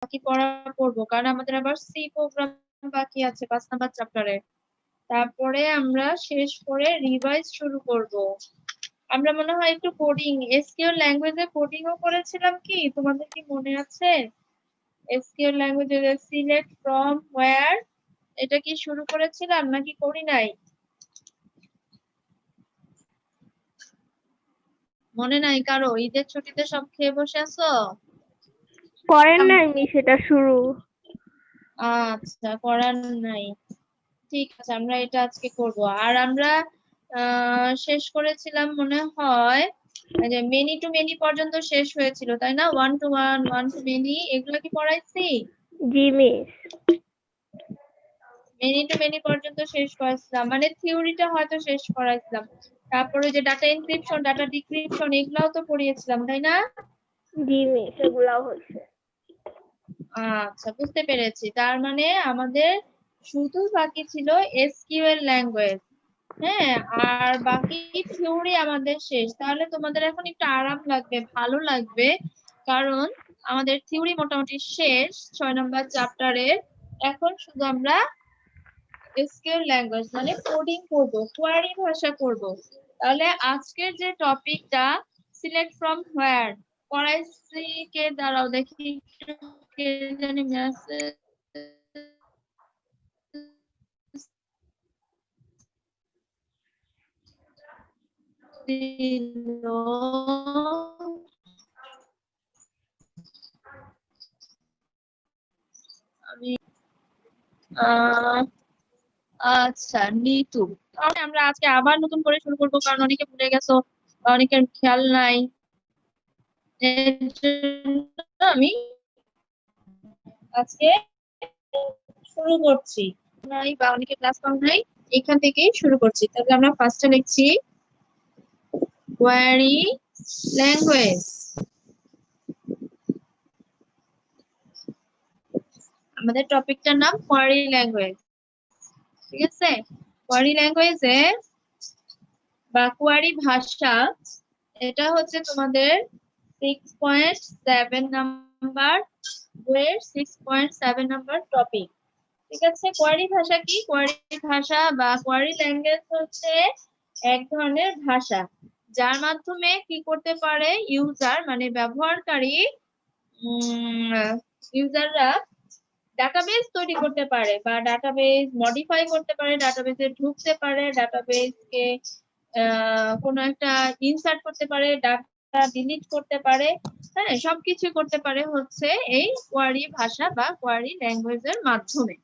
বাকি পড়া পড়বো, কারণ আমাদের আবার সি প্রোগ্রাম বাকি আছে 5 নাম্বার চ্যাপ্টারে। তারপরে আমরা শেষ করে রিভাইজ শুরু করব। আমরা মনে হয় একটু কোডিং, এসকিউএল ল্যাঙ্গুয়েজে কোডিংও করেছিলাম, কি তোমাদের কি মনে আছে? এসকিউএল ল্যাঙ্গুয়েজে সিলেক্ট ফ্রম হোয়ার, এটা কি শুরু করেছিলাম নাকি করি নাই? মনে নাই কারো? ঈদের ছুটিতে সব খেয়ে বসে আছো? করেন নাই সেটা শুরু। আচ্ছা, করার নাই, ঠিক আছে, আমরা এটা আজকে করব। আর আমরা শেষ করেছিলাম মনে হয় যে মেনি টু মেনি পর্যন্ত শেষ হয়েছিল, তাই না? One to one, one to many, এগুলো কি পড়াইছি? জি মিস। মেনি টু মেনি পর্যন্ত শেষ করাইছিলাম, মানে থিওরিটা হয়তো শেষ করাইছিলাম। তারপরে যে ডাটা এনক্রিপশন, ডাটা ডিক্রিপশন, এগুলাও তো পড়িয়েছিলাম, তাই না? জি মিস, এগুলাও হয়েছে। আচ্ছা, বুঝতে পেরেছি। তার মানে আমাদের শুধু বাকি ছিল এসকিউএল ল্যাঙ্গুয়েজ। হ্যাঁ, আর বাকি থিওরি আমাদের শেষ। তাহলে তোমাদের এখন একটু আরাম লাগবে, ভালো লাগবে, কারণ আমাদের থিওরি মোটামুটি শেষ 6 নম্বর চ্যাপ্টারের। এখন শুধু আমরা এসকিউএল ল্যাঙ্গুয়েজ মানে কোডিং করব, কোয়ারি ভাষা করব। তাহলে আজকের যে টপিকটা সিলেক্ট ফ্রম হোয়ার পড়াইছি, কে দাঁড়াও দেখি একটু, কে জানি মেসেজ দিল। আমি আচ্ছা নিতু, তাহলে আমরা আজকে আবার নতুন করে শুরু করবো, কারণ অনেকে ভুলে গেছো বা অনেকের খেয়াল নাই। এর জন্য আমি আজকে শুরু করছি, নাই বা অনেকে ক্লাস পাও নাই, এখান থেকেই শুরু করছি। তাহলে আমরা ফার্স্টে লিখছি কোয়ারি ল্যাঙ্গুয়েজ। আমাদের টপিকটার নাম কোয়ারি ল্যাঙ্গুয়েজ, ঠিক আছে? কোয়ারি ল্যাঙ্গুয়েজে বা কোয়ারি ভাষা, এটা হচ্ছে তোমাদের 6.7 নাম্বার বইয়ের 6.7 নাম্বার টপিক, ঠিক আছে? কোয়ারি ভাষা কি? কোয়ারি ভাষা বা কোয়ারি ল্যাঙ্গুয়েজ হচ্ছে এক ধরনের ভাষা যার মাধ্যমে কি করতে পারে ইউজার, মানে ব্যবহারকারী, ইউজাররা ডাটাবেস তৈরি করতে পারে বা ডাটাবেস মডিফাই করতে পারে, ডাটাবেসে ঢুকতে পারে, ডাটাবেসকে কোনো একটা ইনসার্ট করতে পারে, ডাটা ডিলিট করতে পারে, হ্যাঁ, সবকিছু করতে পারে হচ্ছে এই কোয়ারি ভাষা বা কোয়ারি ল্যাঙ্গুয়েজের মাধ্যমে।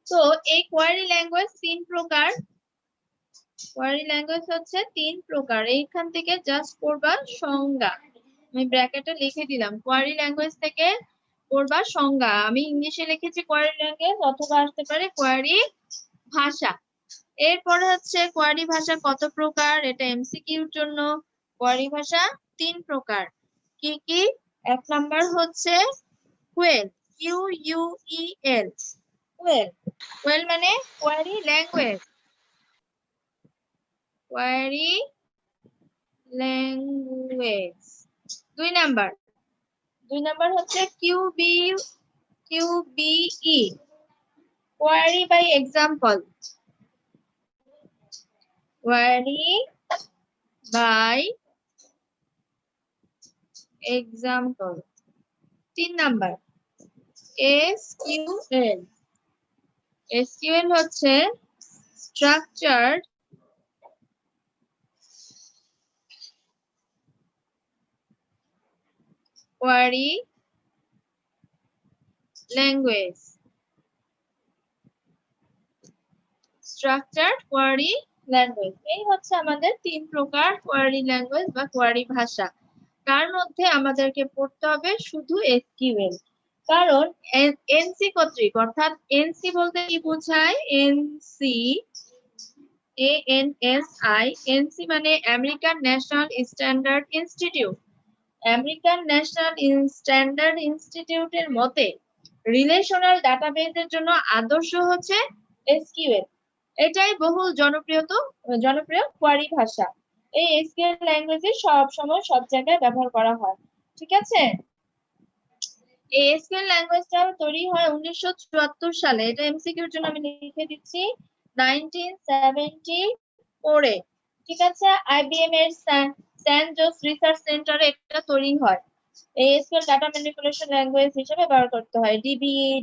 তো এই কোয়ারি ল্যাঙ্গুয়েজ 3 প্রকার। কোয়ারি ল্যাঙ্গুয়েজ হচ্ছে 3 প্রকার। এইখান থেকে জাস্ট পড়বা সংজ্ঞা, আমি ব্র্যাকেটে লিখে দিলাম। কোয়ারি ল্যাঙ্গুয়েজ থেকে পড়বা সংজ্ঞা, আমি ইংলিশে লিখেছি কোয়ারি ল্যাঙ্গুয়েজ, অথবা আসতে পারে কোয়ারি ভাষা। এরপরে হচ্ছে কোয়ারি ভাষা কত প্রকার, এটা এমসিকিউর জন্য। কোয়ারি ভাষা 3 প্রকার, কি কি? 1 নাম্বার হচ্ছে কোয়েল, কিউ ইউ ই এল, কোয়েল। কোয়েল মানে query language, query language. 2 number, 2 number হচ্ছে QBE, query by example, query by example. 3 number SQL, SQL হচ্ছে structured query language, structured query language. এই হচ্ছে আমাদের 3 প্রকার কোয়ারি ল্যাঙ্গুয়েজ বা কোয়ারি ভাষা। তার মধ্যে আমাদেরকে পড়তে হবে শুধু এসকিউএল, কারণ এনসি কর্তৃক, অর্থাৎ এনসি বলতে কি বোঝায়? এনসি, এএনএসআই, এনসি মানে American national standard institute. American national standard ইনস্টিটিউটের মতে রিলেশনাল ডাটাবেসের জন্য আদর্শ হচ্ছে এসকিউএল। এটাই বহুল জনপ্রিয় কোয়ারি ভাষা। এই এসকিউএল ল্যাঙ্গুয়েজে সব সময় সব জায়গায় ব্যবহার করা হয়, ঠিক আছে? এই এসকিউএল ল্যাঙ্গুয়েজটা তৈরি হয় 1974 সালে। এটা এমসিকিউর জন্য আমি লিখে দিচ্ছি 1974 এ। ঠিক আছে, আইবিএম এর স্যান জোস রিসার্চ সেন্টারে এটা তৈরি হয়। এই এসকিউএল ডাটা ম্যানিপুলেশন ল্যাঙ্গুয়েজ হিসেবে ব্যবহার করতে হয়।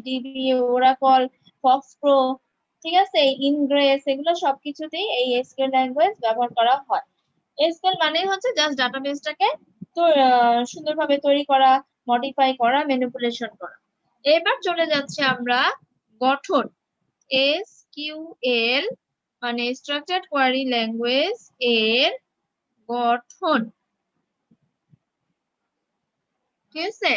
ডিবিএ, ওরাকল, ফক্সপ্রো, ঠিক আছে, ইনগ্রেস, এগুলো সবকিছুতেই এই এসকিউএল ল্যাঙ্গুয়েজ ব্যবহার করা হয়। এসকিউএল মানে হচ্ছে জাস্ট ডাটাবেসটাকে তো সুন্দরভাবে তৈরি করা, মডিফাই করা, ম্যানিপুলেশন করা। এবার চলে যাচ্ছে আমরা গঠন। এসকিউএল মানে স্ট্রাকচারড কোয়ারি ল্যাঙ্গুয়েজ এর গঠন। ঠিক আছে,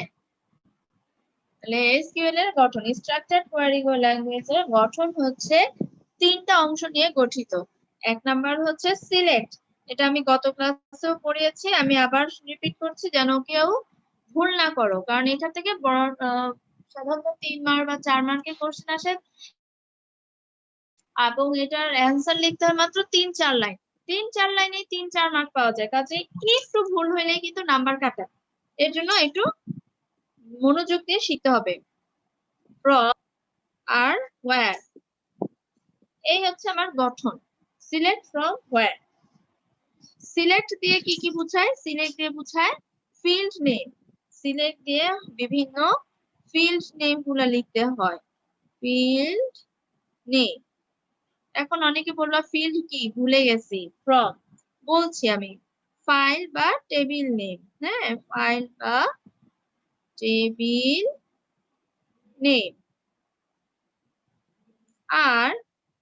তাহলে এসকিউএল এর গঠন, স্ট্রাকচারড কোয়ারি ল্যাঙ্গুয়েজ এর গঠন হচ্ছে তিনটা অংশ নিয়ে গঠিত। এক নাম্বার হচ্ছে সিলেক্ট, এটা আমি গত ক্লাসেও পড়িয়েছি, আমি আবার রিপিট করছি যেন কেউ ভুল না করো, কারণ এটা থেকে সাধারণত 3 মার্ক বা 4 মার্কের কোশ্চেন আসে এবং এটার অ্যান্সার লিখতে হয় মাত্র 3-4 লাইন। 3-4 লাইনে 3-4 মার্ক পাওয়া যায়, কাজে একটু ভুল হলে কিন্তু নাম্বার কাটা। এর জন্য একটু মনোযোগ দিয়ে শিখতে হবে। ফ্রম আর ওয়্যার, এই হচ্ছে আমার গঠন। Select, from, wire. সিলেক্ট দিয়ে কি কি বোঝায়? সিলেক্ট দিয়ে বোঝায় ফিল্ড নেম। সিলেক্ট দিয়ে বিভিন্ন ফিল্ড নেম গুলা লিখতে হয়। Field name. এখন অনেকে বললো ফিল্ড কি, ভুলে গেছি। ফ্রম, বলছি আমি, ফাইল বা টেবিল নেম। হ্যাঁ, ফাইল বা টেবিল নেম। আর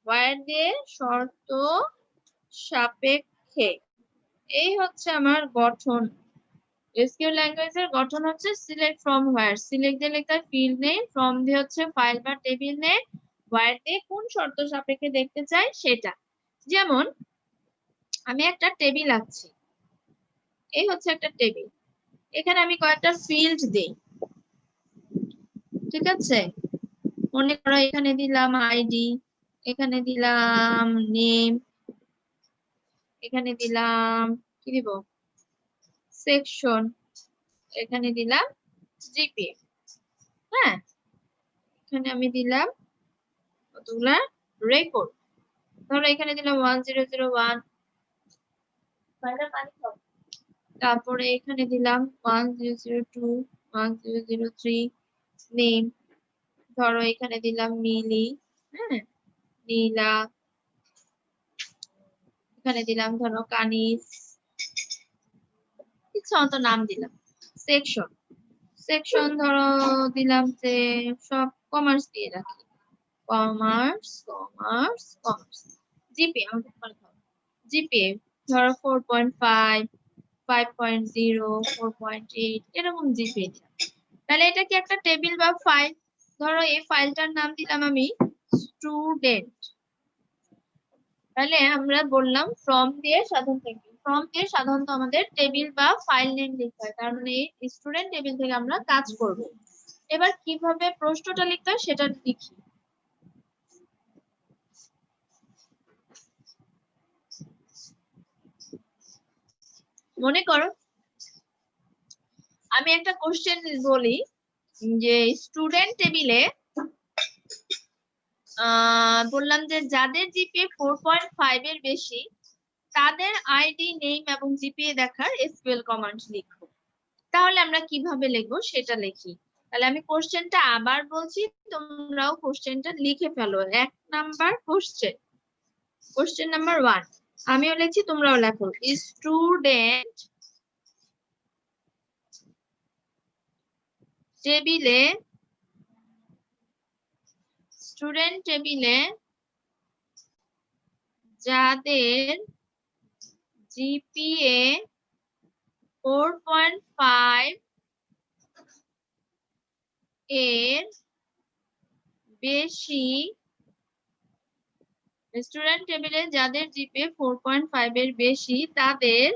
ওয়্যার দিয়ে শর্ত সাপেক্ষে। এই হচ্ছে আমার গঠন। এসকিউএল ল্যাঙ্গুয়েজের গঠন হচ্ছে সিলেক্ট, ফ্রম, ওয়্যার। সিলেক্ট দিয়ে লিখতে হয় ফিল্ড নেম, ফ্রম দিয়ে হচ্ছে ফাইল বা টেবিল নেম, ওয়্যার দিয়ে কোন শর্ত সাপেক্ষে দেখতে চাই সেটা। যেমন আমি একটা টেবিল আঁকছি, এই হচ্ছে একটা টেবিল, এখানে আমি কয়েকটা ফিল্ড দেই। ঠিক আছে, মনে করো এখানে দিলাম আইডি, এখানে দিলাম নেম, এখানে দিলাম কি দিব, সেকশন, এখানে দিলাম জিপিএ। হ্যাঁ, এখানে আমি দিলাম কতগুলা রেকর্ড। ধরো এখানে দিলাম 1001, তারপরে এখানে দিলাম 1002, 1003 নেম। ধরো এখানে দিলাম মিলি, হ্যাঁ, নীলা, এখানে দিলাম ধরো কানিস, ইচ্ছা মতো নাম দিলাম। সেকশন, সেকশন ধরো দিলাম যে সব কমার্স দিয়ে রাখি, কমার্স, কমার্স, কমার্স। জিপিএ, আমাদের জিপিএ ধরো 4.5, 5.0, 4.8, এরকম জিপিএ দিলাম। তাহলে এটা কি একটা টেবিল বা ফাইল? ধরো এই ফাইলটার নাম দিলাম আমি স্টুডেন্ট। তাহলে আমরা বললাম ফ্রম দিয়ে সাধারণত আমাদের টেবিল বা ফাইল নেম লিখতে হয়, তার মানে স্টুডেন্ট টেবিল থেকে আমরা কাজ করব। এবার কিভাবে প্রশ্নটা লিখতে হয় সেটা লিখি। মনে করো আমি একটা কোশ্চেন বলি যে স্টুডেন্ট টেবিলে বললাম যে যাদের জিপিএ 4.5 এর বেশি তাদের আইডি, নেম এবং জিপিএ দেখার এসকিউএল কমান্ড লিখো। তাহলে আমরা কিভাবে লিখবো সেটা লিখি। তাহলে আমি কোশ্চেনটা আবার বলছি, তোমরাও কোশ্চেনটা লিখে ফেলো। 1 নাম্বার কোশ্চেন, কোশ্চেন নাম্বার 1 আমিও লিখছি, তোমরাও লেখো। স্টুডেন্ট টেবিলে, স্টুডেন্ট টেবিলে যাদের জিপিএ 4.5 এর বেশি, স্টুডেন্ট টেবিলে যাদের জিপিএ 4.5 এর বেশি তাদের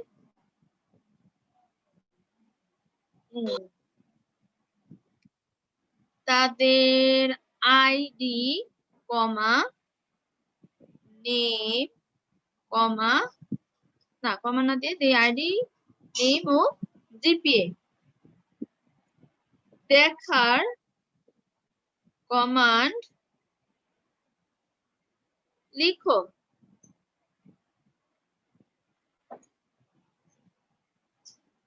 তাদের আইডি, কমা, নেম, কমা, না কমা না দিয়ে আইডি, নেম ও জিপিএ দেখার কমান্ড লিখো।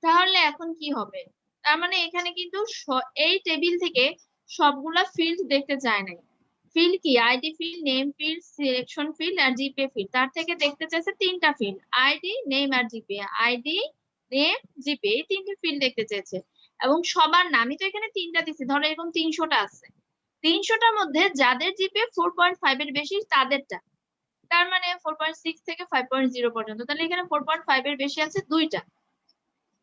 তাহলে এখন কি হবে? তার মানে এখানে কিন্তু এই টেবিল থেকে সবগুলা ফিল্ড দেখতে চায় নাই। ফিল্ড কি? ID field, name field, selection field আর জিপে ফিল্ড। তার থেকে দেখতে চাইছে তিনটা ফিল্ড, আইডি, নেম আর জিপে। আইডি, নেম, জিপে, এই তিনটে ফিল্ড দেখতে চেয়েছে। এবং সবার নাম, আমি তো এখানে তিনটা দিচ্ছি, ধরো এরকম 300টা আছে, 300টার মধ্যে যাদের জিপে 4.5 এর বেশি তাদেরটা। তার মানে 4.6 থেকে 5.0 পর্যন্ত। তাহলে এখানে 4.5 এর বেশি আছে দুইটা।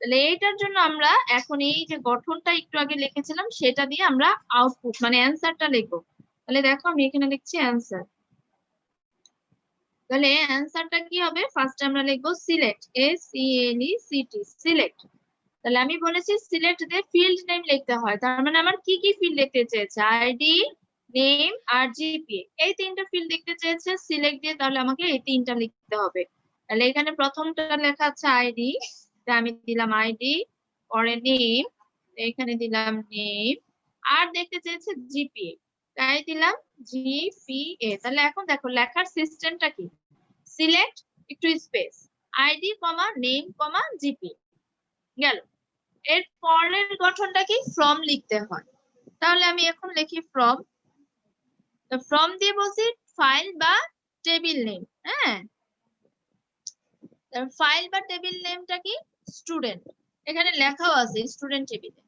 তাহলে এইটার জন্য আমরা এখন এই যে গঠনটা একটু আগে লিখেছিলাম সেটা দিয়ে আমরা আউটপুট মানে অ্যান্সারটা লিখবো। তাহলে দেখো আমি এখানে লিখছি অ্যান্সার। তাহলে অ্যান্সারটা কি হবে? ফার্স্ট আমরা লিখবো সিলেক্ট, SELECT, সিলেক্ট। তাহলে আমি বলেছি সিলেক্ট দিয়ে ফিল্ড নেম লিখতে হয়। তার মানে আমার কি কি ফিল্ড লিখতে চেয়েছে? আইডি, নেম আর জিপিএ, এই তিনটা ফিল্ড লিখতে চেয়েছে সিলেক্ট দিয়ে। তাহলে আমাকে এই তিনটা লিখতে হবে। তাহলে এখানে প্রথমটা লেখা আছে আইডি, আমি দিলাম আইডি, পরে নেম, এখানে দিলাম নেম, আর দেখতে চেয়েছে জিপিএ, তাই দিলাম জিপিএ। তাহলে এখন দেখো লেখার সিস্টেমটা কি? সিলেক্ট, একটু স্পেস, আইডি কমা নেম কমা জিপিএ, গেল। এর পরের গঠনটা কি? ফ্রম লিখতে হয়। তাহলে আমি এখন লিখি ফ্রম। ফ্রম দিয়ে বলছি ফাইল বা টেবিল নেম। হ্যাঁ, ফাইল বা টেবিল নেমটা কি? স্টুডেন্ট। এখানে লেখাও আছে স্টুডেন্ট টেবিলে।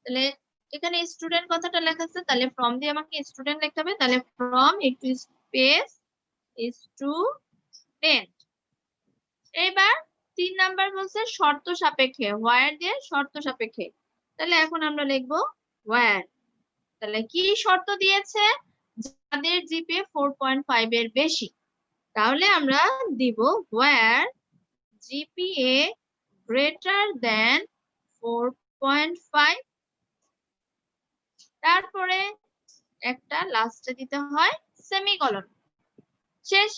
তাহলে এখানে স্টুডেন্ট কথাটা লেখা আছে, তাহলে ফ্রম দিয়ে আমাকে স্টুডেন্ট লিখতে হবে। তাহলে ফ্রম একটু স্পেস স্টুডেন্ট। এবার 3 নাম্বার বলছে শর্ত সাপেক্ষে, হোয়ার দিয়ে শর্ত সাপেক্ষে। তাহলে এখন আমরা লিখবো হোয়ার। তাহলে কি শর্ত দিয়েছে? যাদের জিপে 4.5 এর বেশি। তাহলে আমরা দিব হোয়ার জিপিএ গ্রেটার দেন 4.5। তারপরে একটা লাস্টে দিতে হয় সেমিকলন। শেষ।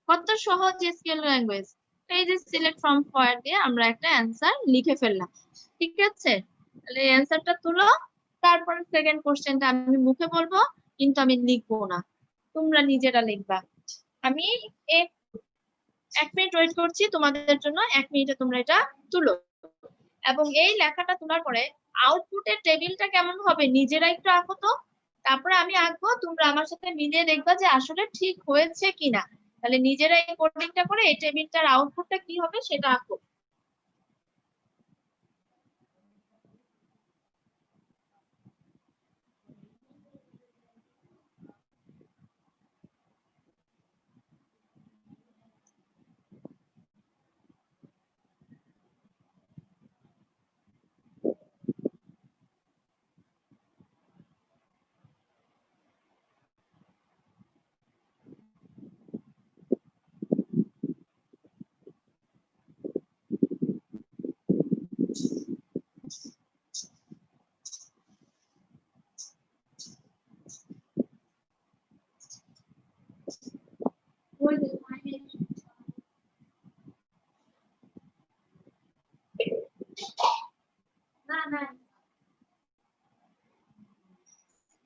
কত সহজ এসকিউএল ল্যাঙ্গুয়েজ। এই যে সিলেক্ট ফ্রম হোয়ার দিয়ে আমরা একটা অ্যান্সার লিখে ফেললাম। ঠিক আছে, তাহলে অ্যান্সারটা তুলো। তারপরে সেকেন্ড কোশ্চেনটা আমি মুখে বলবো, কিন্তু আমি লিখবো না, তোমরা নিজেরা লিখবা। আমি 1 মিনিট ওয়েট করছি তোমাদের জন্য। 1 মিনিটে তোমরা এটা তুলো। এবং এই লেখাটা তোলার পরে আউটপুটের টেবিলটা কেমন হবে নিজেরা একটু আঁকো তো। তারপরে আমি আঁকবো, তোমরা আমার সাথে মিলিয়ে দেখবা যে আসলে ঠিক হয়েছে কিনা। তাহলে নিজেরা এই কোডিংটা করে এই টেবিলটার আউটপুটটা কি হবে সেটা আঁকো।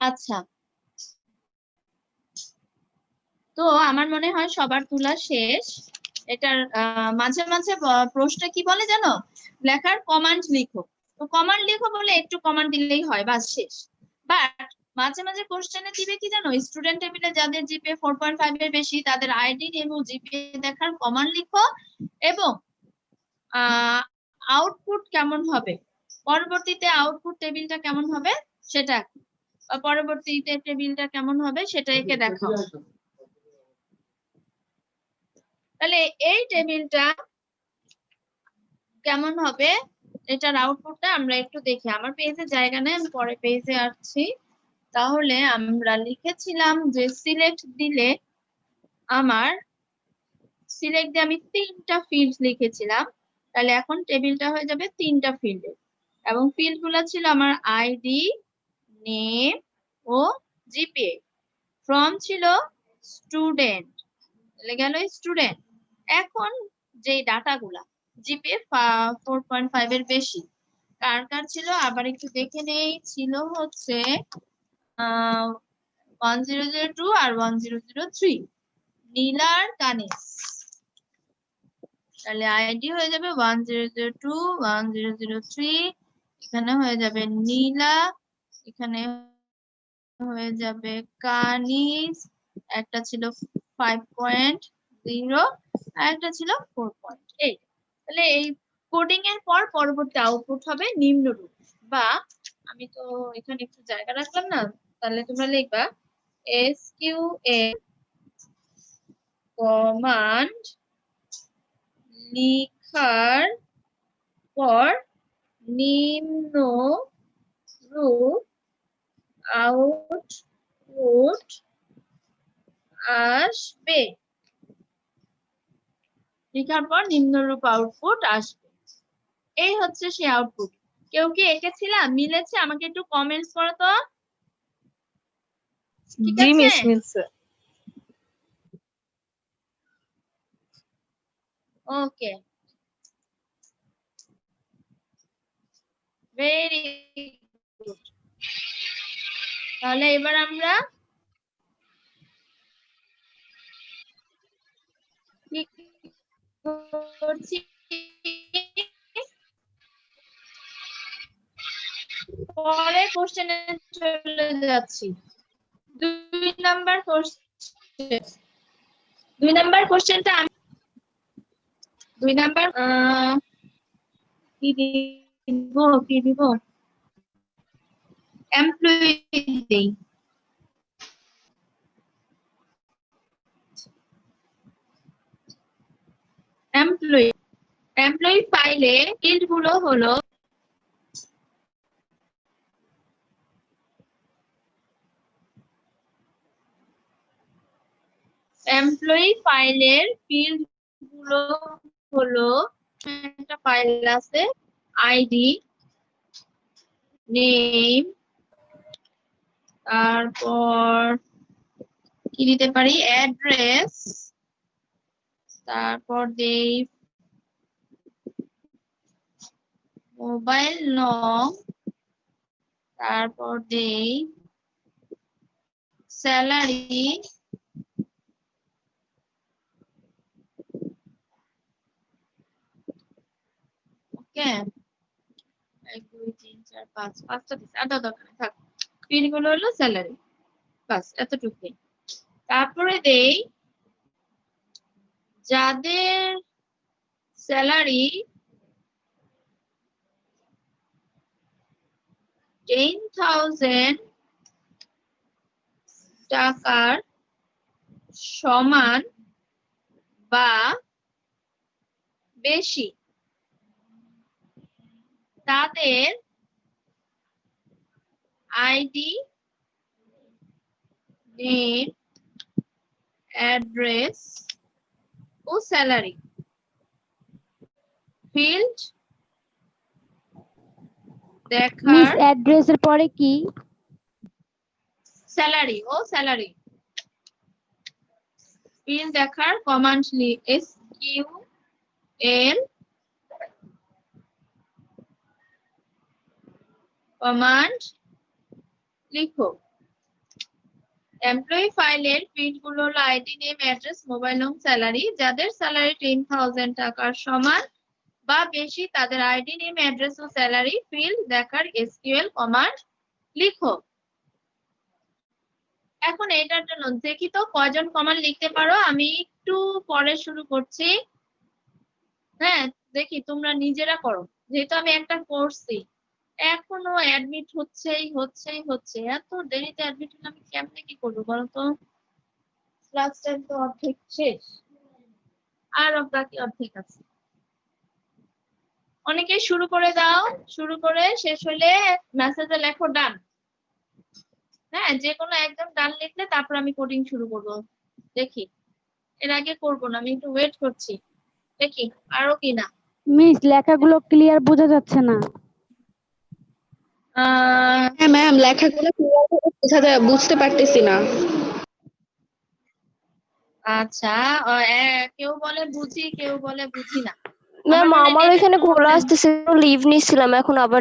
আচ্ছা, তো আমার মনে হয় সবার তোলা শেষ। এটার মাঝে মাঝে প্রশ্নে কি বলে জানো? লেখার কমান্ড লিখো। তো কমান্ড লিখো বলে একটু কমান্ড দিলেই হয়, বাস শেষ। বাট মাঝে মাঝে কোশ্চেনে দিবে কি জানো? স্টুডেন্ট টেবিলে যাদের জিপিএ 4.5 এর বেশি তাদের আইডি এবং জিপিএ দেখার কমান্ড লিখো, এবং আউটপুট কেমন হবে, পরবর্তীতে আউটপুট টেবিলটা কেমন হবে সেটা, পরবর্তীতে টেবিলটা কেমন হবে সেটা এঁকে দেখাও। তাহলে এই টেবিলটা কেমন হবে, এটার আউটপুটটা আমরা একটু দেখি। আমার পেজে জায়গা নেই, আমি পরে পেজে আসছি। তাহলে আমরা লিখেছিলাম যে সিলেক্ট দিলে আমার, সিলেক্ট দিয়ে আমি 3টা ফিল্ড লিখেছিলাম। তাহলে এখন টেবিলটা হয়ে যাবে 3টা ফিল্ডে, এবং ফিল্ড গুলো ছিল আমার আইডি, নেম ও জিপিএ। ফ্রম ছিল স্টুডেন্ট, তাহলে গেল স্টুডেন্ট। এখন যে ডাটাগুলা জিপিএ 4.5 এর বেশি, কার কার ছিল আবার একটু দেখে নেই। ছিল হচ্ছে 1002 আর 1003, নীলা আর কানিস। তাহলে আইডি হয়ে যাবে 1002 1003, এখানে হয়ে যাবে নীলা, এখানে হয়ে যাবে কানিস, একটা ছিল 5.0 আর একটা ছিল 4.8। তাহলে এই কোডিং এর পর পরবর্তী আউটপুট হবে নিম্নরূপ, বা আমি তো এখানে একটু জায়গা রাখলাম না, তাহলে তোমরা লিখবা SQL কমান্ড লিখার পর নিম্নরূপ আউটপুট আসবে। লেখার পর নিম্নরূপ আউটপুট আসবে। এই হচ্ছে সেই আউটপুট। কেউ কি এঁকেছিলাম? মিলেছে? আমাকে একটু কমেন্টস করো তো। ঠিক জি আছে? মিস মিলছে। ওকে, ভেরি গুড। তাহলে এবার আমরা কি করছি? পরে কোশ্চেনে চলে যাচ্ছি। 2 নাম্বার কোশ্চেন। 2 নাম্বার কোশ্চেনটা আমি 2 নাম্বার কি দিব এমপ্লয়ি দেই। এমপ্লয়ি ফাইলে ফিল্ড গুলো হলো এমপ্লয়ি ফাইলের ফিল্ড গুলো হলো, একটা ফাইল আছে আইডি, নেম, তারপর কি দিতে পারি অ্যাড্রেস, তারপর দেই মোবাইল নং, তারপর দেই স্যালারি, ওকে 1 2 3 4 5 পাঁচটা দিচ্ছে, আর দরকার নেই, থাক। ফিল্ড গুলো হলো স্যালারি, বাস এতটুকুই। তারপরে দেই যাদের স্যালারি 10,000 টাকার সমান বা বেশি, তাদের আইডি, নেম, অ্যাড্রেস ও স্যালারি ফিল্ড মিস দেখার অ্যাড্রেসের পরে কি? স্যালারি ও স্যালারি ফিল্ড দেখার কমান্ড SQL কমান্ড লিখো। এমপ্লয়ি ফাইলের ফিল্ড গুলো হলো আইডি, নেম, অ্যাড্রেস, মোবাইল নং, স্যালারি। যাদের স্যালারি 10,000 টাকার সমান বা বেশি, তাদের আইডি, নেম, অ্যাড্রেস ও স্যালারি ফিল্ড দেখার SQL কমান্ড লিখো। এখন এটার জন্য দেখি তো কয়জন কমান্ড লিখতে পারো। আমি একটু পরে শুরু করছি। হ্যাঁ, দেখি তোমরা নিজেরা করো, যেহেতু আমি একটা করছি। এখনো অ্যাডমিট হচ্ছে, এত দেরিতে অ্যাডমিট হলে আমি কেমনে কি করবো বলো তো? ক্লাস টাইম তো অর্ধেক শেষ, আর বাকি অর্ধেক আছে। অনেকে শুরু করে দাও, শুরু করে শেষ হলে মেসেজে লেখো ডান। হ্যাঁ, যে কোনো একদম ডান লিখলে তারপর আমি কোডিং শুরু করব। দেখি, এর আগে করবো না, আমি একটু ওয়েট করছি, দেখি আরো কি না। মিস লেখাগুলো ক্লিয়ার বোঝা যাচ্ছে না। হ্যাঁ ম্যাম, লেখাগুলো ক্লিয়ার করে বুঝতে পারতেছি না। আচ্ছা, কেউ বলে বুঝি, কেউ বলে বুঝি না। ম্যাম আমার মনে হয় আমার নেটের এখানে ঘোলা প্রবলেম। আসতেছে, লিভ নিছিলাম, এখন আবার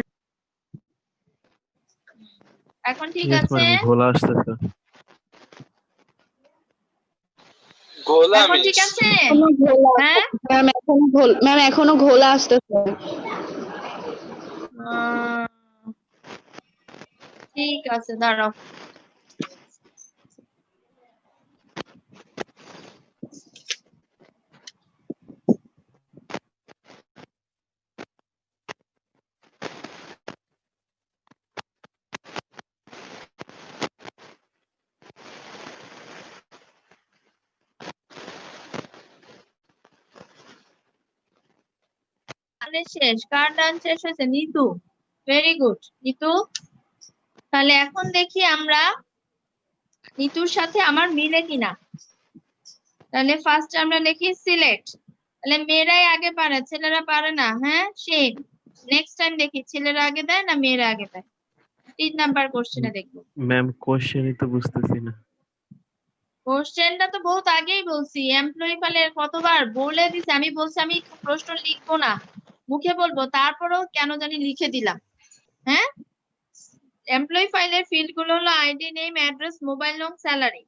এখন ঠিক ইয়েস আছে? ম্যাম, ঘোলা আসতেছে। ঘোলা এখন ঠিক মিস আছে? এখনো ঘোলা হ্যাঁ? ম্যাম এখনো ঘোলা আসতেছে। আহ, ঠিক আছে, দাঁড়াও। তাহলে শেষ, কার ডান শেষ হয়েছে? Nitu, very good Nitu. তাহলে এখন দেখি আমরা নিতুর সাথে আমার মিলে কিনা। তাহলে ফার্স্ট আমরা লিখি সিলেক্ট। তাহলে মেয়েরাই আগে পারে, ছেলেরা পারে না। হ্যাঁ সেই নেক্সট টাইম দেখি ছেলেরা আগে দেয় না মেয়েরা আগে দেয়। 3 নাম্বার কোশ্চেনে দেখবো। ম্যাম কোশ্চেনই তো বুঝতেছি না। কোশ্চেনটা তো বহুত আগেই বলছি, এমপ্লয়ি ফাইলের কতবার বলে দিছি। আমি বলছি আমি প্রশ্ন লিখবো না, মুখে বলবো, তারপরেও কেন জানি লিখে দিলাম। হ্যাঁ, এমপ্লয়ি ফাইলের ফিল্ড গুলো হলো আইডি, নেম, অ্যাড্রেস, মোবাইল নং, স্যালারি।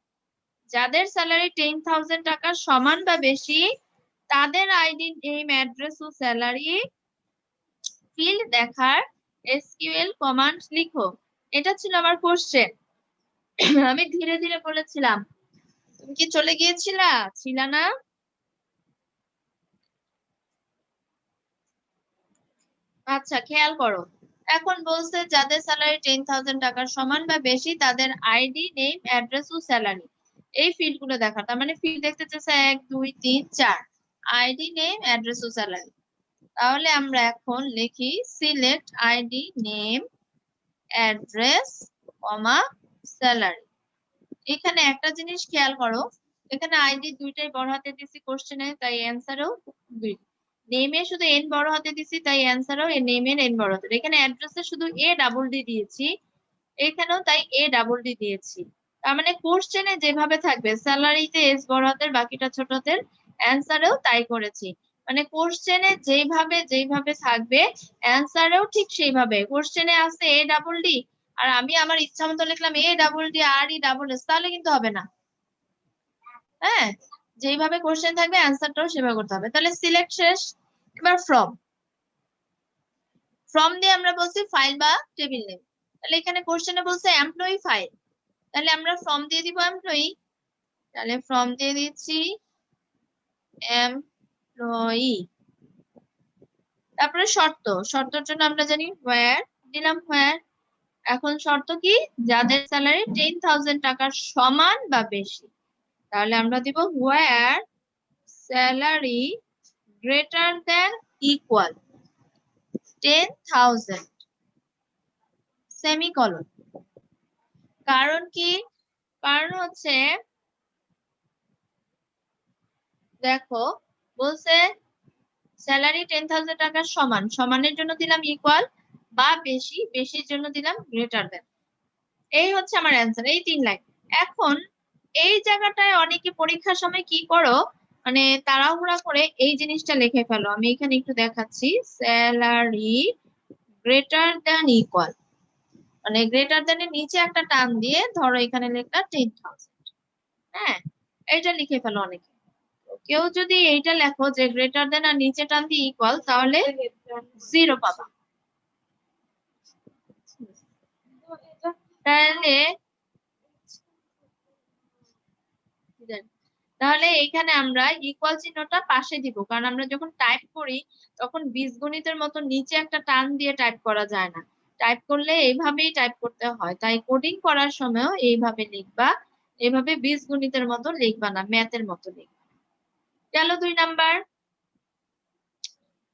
যাদের স্যালারি 10,000 টাকার সমান বা বেশি তাদের আইডি, নেম, অ্যাড্রেস ও স্যালারি ফিল্ড দেখার এসকিউএল কমান্ড লিখো। এটা ছিল আমার কোশ্চেন। আমি ধীরে ধীরে বলেছিলাম, তুমি কি চলে গিয়েছিলা? ছিলা না? আচ্ছা খেয়াল করো, এখন বলছে যাদের স্যালারি 10,000 টাকার সমান বা বেশি তাদের আইডি, নেম, অ্যাড্রেস ও স্যালারি এই ফিল্ড গুলো দেখা। তার মানে ফিল্ড দেখতে চাইছে 1 2 3 4, আইডি, নেম, অ্যাড্রেস ও স্যালারি। তাহলে আমরা এখন লিখি সিলেক্ট আইডি, নেম, অ্যাড্রেস, কমা, স্যালারি। এখানে একটা জিনিস খেয়াল করো, এখানে আইডি দুইটাই বড় হাতে দিছি কোশ্চেনে, তাই অ্যান্সারও দুই। নেমে শুধু এন বড় হাতে দিছি, তাই অ্যান্সারও এ নেমের এন বড় হাতে। এখানে অ্যাড্রেসে শুধু এ ডাবল ডি দিয়েছি, এখানেও তাই এ ডাবল ডি দিয়েছি। তার মানে কোশ্চেনে যেভাবে থাকবে স্যালারিতে এস বড় হাতের বাকিটা ছোট হাতের, অ্যান্সারেও তাই করেছি। মানে কোশ্চেনে যেভাবে থাকবে অ্যান্সারেও ঠিক সেইভাবে। কোশ্চেনে আছে এ ডাবল ডি আর আমি আমার ইচ্ছা মতো লিখলাম A double D R E double S, তাহলে কিন্তু হবে না। হ্যাঁ, যেইভাবে কোশ্চেন থাকবে অ্যান্সারটাও সেভাবে করতে হবে। তাহলে সিলেক্ট শেষ। এবার ফ্রম। ফ্রম দিয়ে আমরা বলছি ফাইল বা টেবিল নেম। তাহলে এখানে কোশ্চেনে বলছে এমপ্লয়ি ফাইল, তাহলে আমরা ফ্রম দিয়ে দিব এমপ্লয়ি। তাহলে ফ্রম দিয়ে দিচ্ছি এমপ্লয়ি। তারপরে শর্তর জন্য আমরা জানি হোয়ার, দিলাম হোয়ার। এখন শর্ত কি? যাদের স্যালারি 10,000 টাকার সমান বা বেশি, তাহলে আমরা দিব হোয়ার salary greater than equal 10,000 semicolon. কারণ কি? কারণ হচ্ছে দেখো বলছে স্যালারি 10,000 টাকার সমান, সমানের জন্য দিলাম ইকুয়াল, বা বেশি, বেশির জন্য দিলাম গ্রেটার দেন। এই হচ্ছে আমার অ্যান্সার, এই 3 লাইন। এখন এই জায়গাটায় অনেকে পরীক্ষার সময় কি করো, মানে তাড়াহুড়া করে এই জিনিসটা লিখে ফেলো। আমি এখানে একটু দেখাচ্ছি, স্যালারি গ্রেটার দ্যান ইকুয়াল, মানে গ্রেটার দ্যান এর নিচে একটা টান দিয়ে ধরো এখানে লেখা 10,000। হ্যাঁ, এইটা লিখে ফেলো অনেকে। কেউ যদি এইটা লেখো যে গ্রেটার দেন আর নিচে টান দিয়ে ইকুয়াল, তাহলে 0 পাবা। তাহলে এখানে আমরা ইকুয়াল চিহ্নটা পাশে দিব, কারণ আমরা যখন টাইপ করি তখন বীজগণিতের মতো নিচে একটা টান দিয়ে টাইপ করা যায় না। টাইপ করলে এইভাবেই টাইপ করতে হয়, তাই কোডিং করার সময়ও এইভাবে লিখবা, এইভাবে বীজগণিতের মতো লিখবা না, ম্যাথের মতো লিখবা। গেল 2 নাম্বার।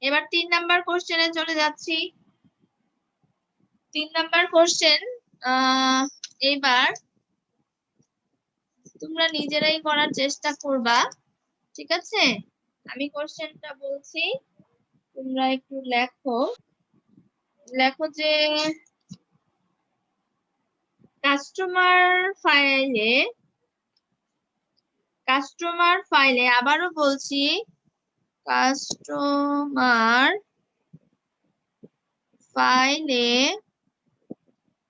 এবার 3 নাম্বার কোশ্চেনে চলে যাচ্ছি। 3 নাম্বার কোশ্চেন এবার তোমরা নিজেরাই করার চেষ্টা করবা, ঠিক আছে? আমি কোশ্চেনটা বলছি, তোমরা একটু লেখো। লেখো যে কাস্টমার ফাইলে আবারও বলছি, কাস্টমার ফাইলে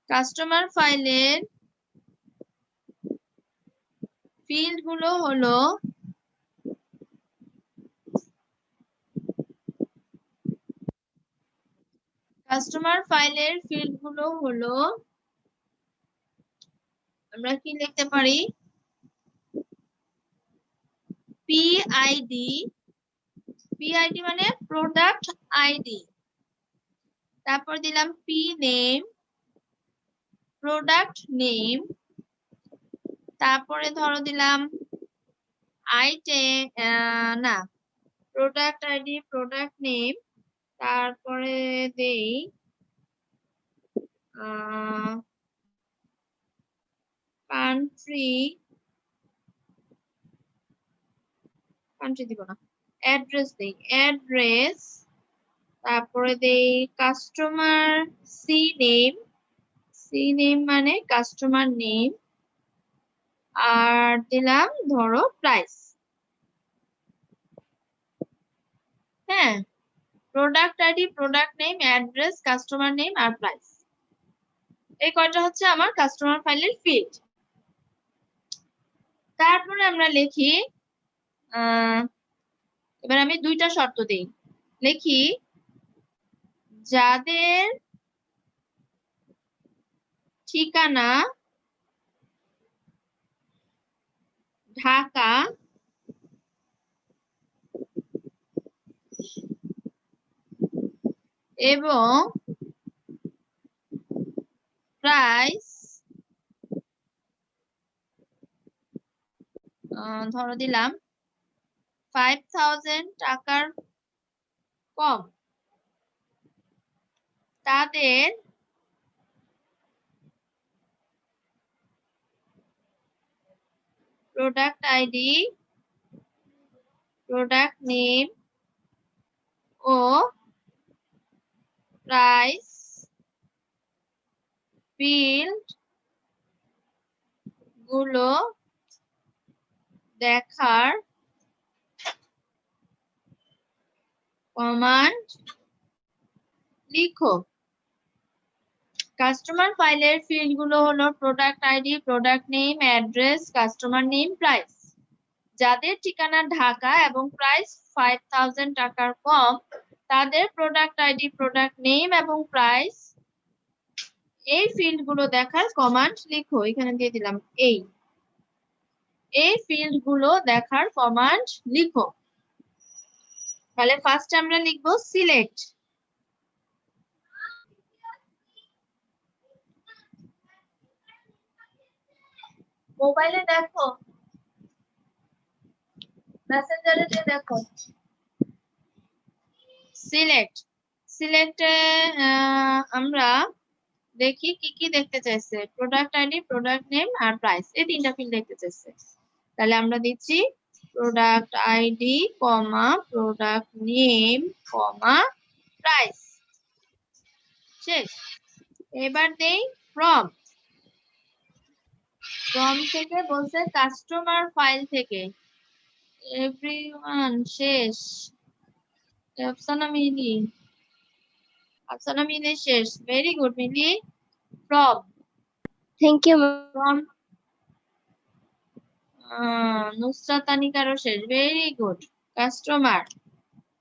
কাস্টমার ফাইলের ফিল্ড গুলো হলো আমরা কি লিখতে পারি পিআইডি মানে প্রোডাক্ট আইডি, তারপর দিলাম পি নেম, প্রোডাক্ট নেম, তারপরে ধরো দিলাম না প্রোডাক্ট আইডি প্রোডাক্ট নেম, তারপরে দেই কান্ট্রি দিব না, অ্যাড্রেস দেই অ্যাড্রেস, তারপরে দেই কাস্টমার সি নেম মানে কাস্টমার নেম, আর দিলাম ধরো প্রাইস। হ্যাঁ, product ID product name address customer name আর প্রাইস, এই কয়টা হচ্ছে আমার কাস্টমার ফাইলের ফিল্ড। তারপরে আমরা লিখি এবার আমি দুইটা শর্ত দেই, লিখি যাদের ঠিকানা ঢাকা এবং প্রাইস ধরো দিলাম 5,000 টাকার কম, তাদের প্রোডাক্ট আইডি প্রোডাক্ট নেম ও প্রাইস ফিল্ড গুলো দেখার কমান্ড লিখো। কাস্টমার ফাইলের ফিল্ড গুলো হলো product ID product name address customer name price, যাদের ঠিকানা ঢাকা এবং প্রাইস 5,000 টাকার কম তাদের প্রোডাক্ট আইডি প্রোডাক্ট নেম এবং প্রাইস এই ফিল্ড গুলো দেখার কমান্ড লিখো। এখানে দিয়ে দিলাম এই ফিল্ড গুলো দেখার কমান্ড লিখো। তাহলে ফার্স্ট আমরা লিখবো সিলেক্ট, মোবাইলে দেখো মেসেঞ্জারে দেখো সিলেক্টে আমরা দেখি কি কি দেখতে চাইছে, প্রোডাক্ট আইডি প্রোডাক্ট নেম আর প্রাইস, এই তিনটা ফিল্ড দেখতে চাইছে। তাহলে আমরা দিচ্ছি product ID comma product name comma price, শেষ। এবার দেই ফ্রম থেকে বলছে কাস্টমার ফাইল থেকে এভরিওয়ান, শেষ। আফসানা মিলি শেষ, very good Mili. From thank you from Nusrat তানিকারও শেষ, ভেরি গুড। কাস্টমার,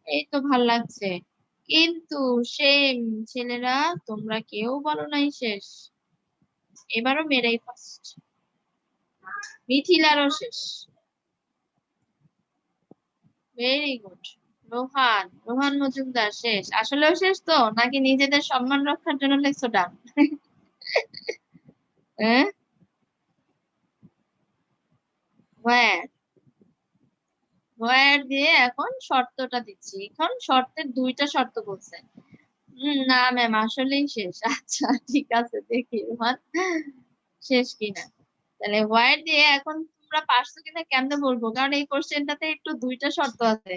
এই তো ভাল লাগছে, কিন্তু সেম ছেলেরা তোমরা কেউ বলো নাই শেষ, এবারও মেরাই ফার্স্ট। মিথিলারও শেষ, ভেরি গুড। রোহান মজুমদার শেষ, আসলেও শেষ তো নাকি নিজেদের সম্মান রক্ষার জন্য লেখছো ডান? হ্যাঁ, ওয়্যার দিয়ে এখন শর্তটা দিচ্ছি, এখন শর্তের দুইটা শর্ত বলছে। না ম্যাম আসলেই শেষ, আচ্ছা ঠিক আছে দেখি রোহান শেষ কিনা। তাহলে ওয়্যার দিয়ে এখন তোমরা পারছো কিনা কেমনে বলবো, কারণ এই কোশ্চেনটাতে একটু দুইটা শর্ত আছে,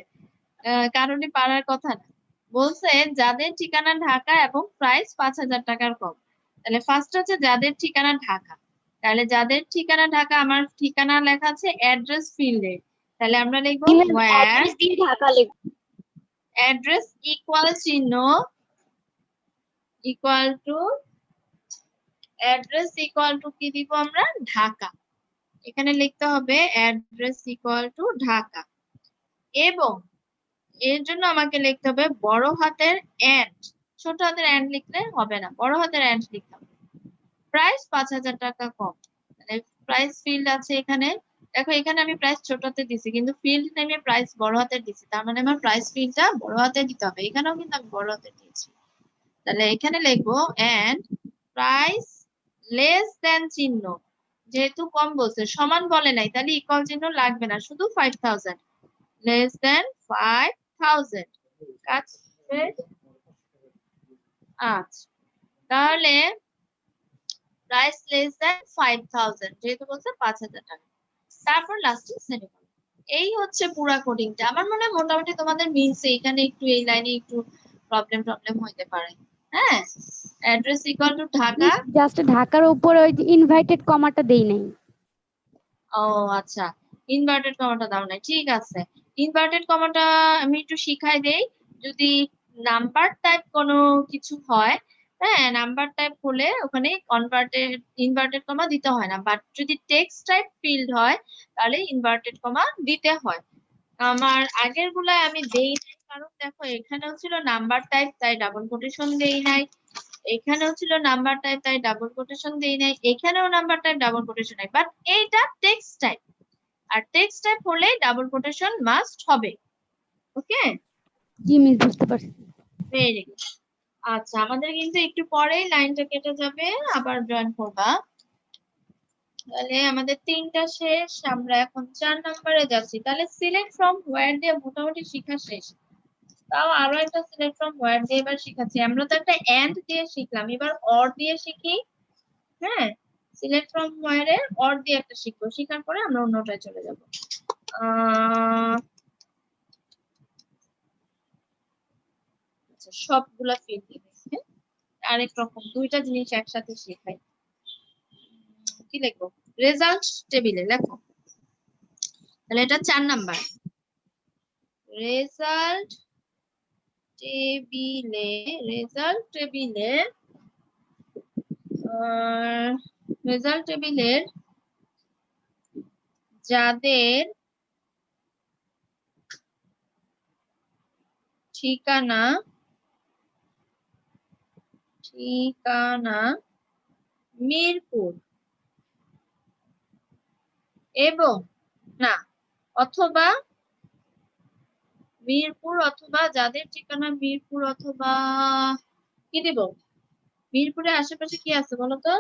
কারণে পারার কথা না। বলছে যাদের ঠিকানা ঢাকা এবং প্রাইস 5,000 টাকার কম। তাহলে ফার্স্ট হচ্ছে যাদের ঠিকানা ঢাকা, তাহলে যাদের ঠিকানা ঢাকা আমার ঠিকানা লেখা আছে অ্যাড্রেস ফিল্ডে, তাহলে আমরা লিখবো ওয়্যার ঢাকা লিখব, অ্যাড্রেস ইকুয়াল চিহ্ন equal to address equal to কি দিব আমরা, ঢাকা। এখানে লিখতে হবে অ্যাড্রেস ইকুয়াল টু ঢাকা, এবং এর জন্য আমাকে লিখতে হবে বড় হাতের এন্ড, ছোট হাতের এন্ড লিখলে হবে না, বড় হাতের এন্ড লিখতে হবে। প্রাইস 5,000 টাকা কম, মানে প্রাইস ফিল্ড আছে এখানে, দেখো এখানে আমি প্রাইস ছোট হাতে দিছি কিন্তু ফিল্ড নেমে প্রাইস বড় হাতে দিছি, তার মানে আমার প্রাইস ফিল্ডটা বড় হাতে দিতে হবে। এখানেও কিন্তু আমি বড় হাতে দিয়েছি, তাহলে এখানে লিখবো এন্ড প্রাইস লেস দেন চিহ্ন, যেহেতু কম বলছে সমান বলে নাই তাহলে ইকুয়াল চিহ্ন লাগবে না, শুধু 5,000, লেস দেন 5,000। কাজ শেষ? আচ্ছা, তাহলে প্রাইস লেস দেন 5,000, যেহেতু বলছে 5,000 টাকা, তারপর লাস্টে সেমিকোলন। এই হচ্ছে পুরা কোডিংটা। আমার মনে হয় মোটামুটি তোমাদের মিলছে, এখানে একটু এই লাইনে একটু প্রবলেম হইতে পারে। হ্যাঁ, address equal to Dhaka. Just ঢাকার উপর ওই যে ইনভাইটেড কমাটা দেই নাই। ও আচ্ছা, ইনভার্টেড কমাটা দাও নাই, ঠিক আছে। ইনভার্টেড কমাটা আমি একটু শিখাই দেই। যদি নাম্বার টাইপ কোনো কিছু হয়, হ্যাঁ নাম্বার টাইপ হলে ওখানে ইনভার্টেড কমা দিতে হয় না, বাট যদি টেক্সট টাইপ ফিল্ড হয় তাহলে ইনভার্টেড কমা দিতে হয়। আমার আগের গুলায় আমি দেই নাই, কারণ দেখো এখানেও ছিল নাম্বার টাইপ তাই ডাবল কোটেশন দেই নাই, এখানেও ছিল নাম্বার টাইপ তাই ডাবল কোটেশন দেই নাই, এখানেও নাম্বার টাইপ ডাবল কোটেশন নাই, বাট এইটা টেক্সট টাইপ, আর টেক্সট টাইপ হলে ডাবল কোটেশন মাস্ট হবে। ওকে, জি মিস, বুঝতে পারছি। Very good. আচ্ছা, আমাদের কিন্তু একটু পরেই লাইনটা কেটে যাবে, আবার জয়েন করবা। তাহলে আমাদের 3টা শেষ, আমরা এখন 4 নম্বরে যাচ্ছি। তাহলে সিলেক্ট ফ্রম হোয়ার দিয়ে মোটামুটি শিখা শেষ, তাও আরো একটা সিলেক্ট ফ্রম হোয়ার দিয়ে এবার শিখাচ্ছি। আমরা তো একটা এন্ড দিয়ে শিখলাম, এবার অর দিয়ে শিখি। হ্যাঁ, সিলেক্ট ফ্রম হোয়ার এর অর দিয়ে একটা শিখবো, শিখার পরে আমরা অন্যটায় চলে যাব। আচ্ছা, সবগুলা ফিল দিবে। হ্যাঁ, আরেক রকম দুইটা জিনিস একসাথে শেখাই। কি লিখবো, রেজাল্ট টেবিলে লেখো। তাহলে এটা 4 নাম্বার, রেজাল্ট টেবিলে, রেজাল্ট টেবিলে রেজাল্ট টেবিলের যাদের ঠিকানা মিরপুর এবং না অথবা মিরপুর, অথবা যাদের ঠিকানা মিরপুর অথবা কি দিব, মিরপুরের আশেপাশে কি আছে বলো তো?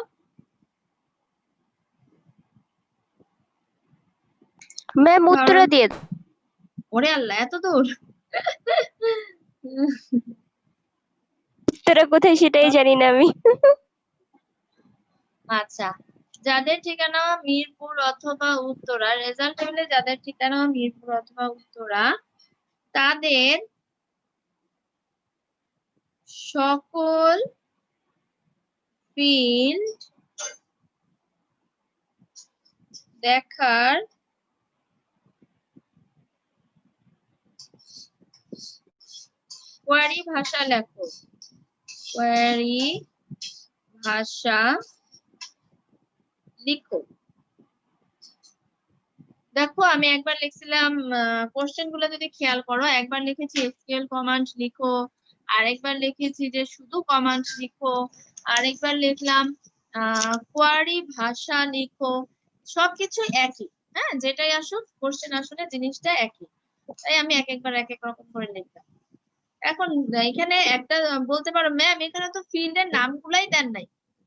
ম্যাম উত্তরা দিয়ে ওরে আল্লাহ, এত দূর! উত্তরা কোথায় সেটাই জানি না আমি। আচ্ছা, যাদের ঠিকানা মিরপুর অথবা উত্তরা, রেজাল্ট টেবিলে যাদের ঠিকানা মিরপুর অথবা উত্তরা, তাদের সকল ফিল্ড দেখার কোয়ারি ভাষা লেখো, কোয়ারি ভাষা লিখো। দেখো আমি একবার লিখছিলাম, কোশ্চেন গুলো যদি খেয়াল করো, একবার লিখেছি এসকিউএল কমান্ড লিখো, আরেকবার লিখেছি যে শুধু কমান্ড লিখো, আরেকবার লিখলাম কোয়ারি ভাষা লিখো। সবকিছু একই, হ্যাঁ যেটাই আসুক কোশ্চেন আসলে জিনিসটা একই, তাই আমি একবার এক এক রকম করে লিখলাম। এখন এখানে একটা বলতে পারো ম্যাম এখানে তো ফিল্ডের নামগুলাই দেন নাই,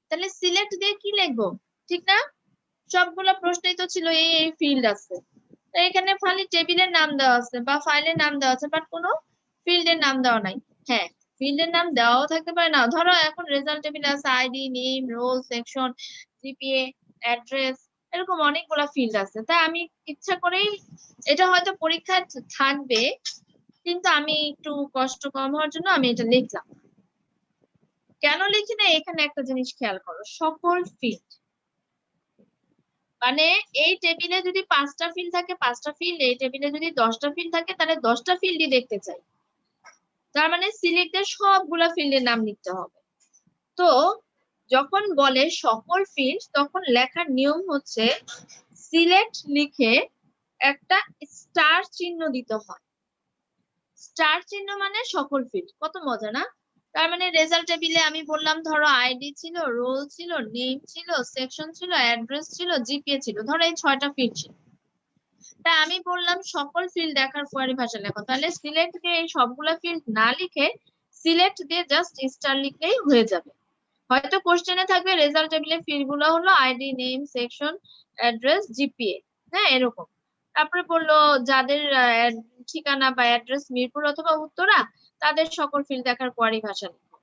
তাহলে সিলেক্ট দিয়ে কি লিখবো, ঠিক না? সবগুলো প্রশ্নই তো ছিল এই ফিল্ড আছে, তো এখানে খালি টেবিলের নাম দেওয়া আছে বা ফাইলের নাম দেওয়া আছে, বাট কোনো ফিল্ডের নাম দেওয়া নাই। হ্যাঁ, ফিল্ডের নাম দেওয়াও থাকতে পারে না, ধরো এখন রেজাল্ট টেবিলে আছে ID, name, roll, section, GPA, address, এরকম অনেকগুলো ফিল্ড আছে, তাই আমি ইচ্ছা করেই, এটা হয়তো পরীক্ষায় থাকবে কিন্তু আমি একটু কষ্ট কম হওয়ার জন্য আমি এটা লিখলাম। কেন লিখি না, এখানে একটা জিনিস খেয়াল করো, সকল ফিল্ড মানে এই টেবিলে যদি 5টা ফিল্ড থাকে 5টা ফিল্ড, এই টেবিলে যদি 10টা ফিল্ড থাকে তাহলে 10টা ফিল্ডই দেখতে চাই, তার মানে সিলেক্টের সবগুলা ফিল্ডের নাম লিখতে হবে। তো যখন বলে সকল ফিল্ড তখন লেখার নিয়ম হচ্ছে সিলেক্ট লিখে একটা স্টার চিহ্ন দিতে হয়। স্টার চিহ্ন মানে সকল ফিল্ড। কত মজা না? তার মানে রেজাল্ট টেবিলে আমি বললাম ধরো আইডি ছিল, রোল ছিল, নেম ছিল, সেকশন ছিল, অ্যাড্রেস ছিল, জিপিএ ছিল, ধরো এই 6টা ফিল্ড ছিল। তা আমি বললাম সকল ফিল্ড দেখার কোয়ারি ভাষা লেখো, তাহলে সিলেক্ট দিয়ে এই সবগুলা ফিল্ড না লিখে সিলেক্ট দিয়ে জাস্ট স্টার লিখলেই হয়ে যাবে। হয়তো কোশ্চেনে থাকবে রেজাল্ট টেবিলে ফিল্ড গুলো হলো ID, name, section, address, GPA, হ্যাঁ এরকম। তারপরে বললো যাদের ঠিকানা বা অ্যাড্রেস মিরপুর অথবা উত্তরা তাদের সকল ফিল্ড দেখার কোয়ারি ভাষা লিখো।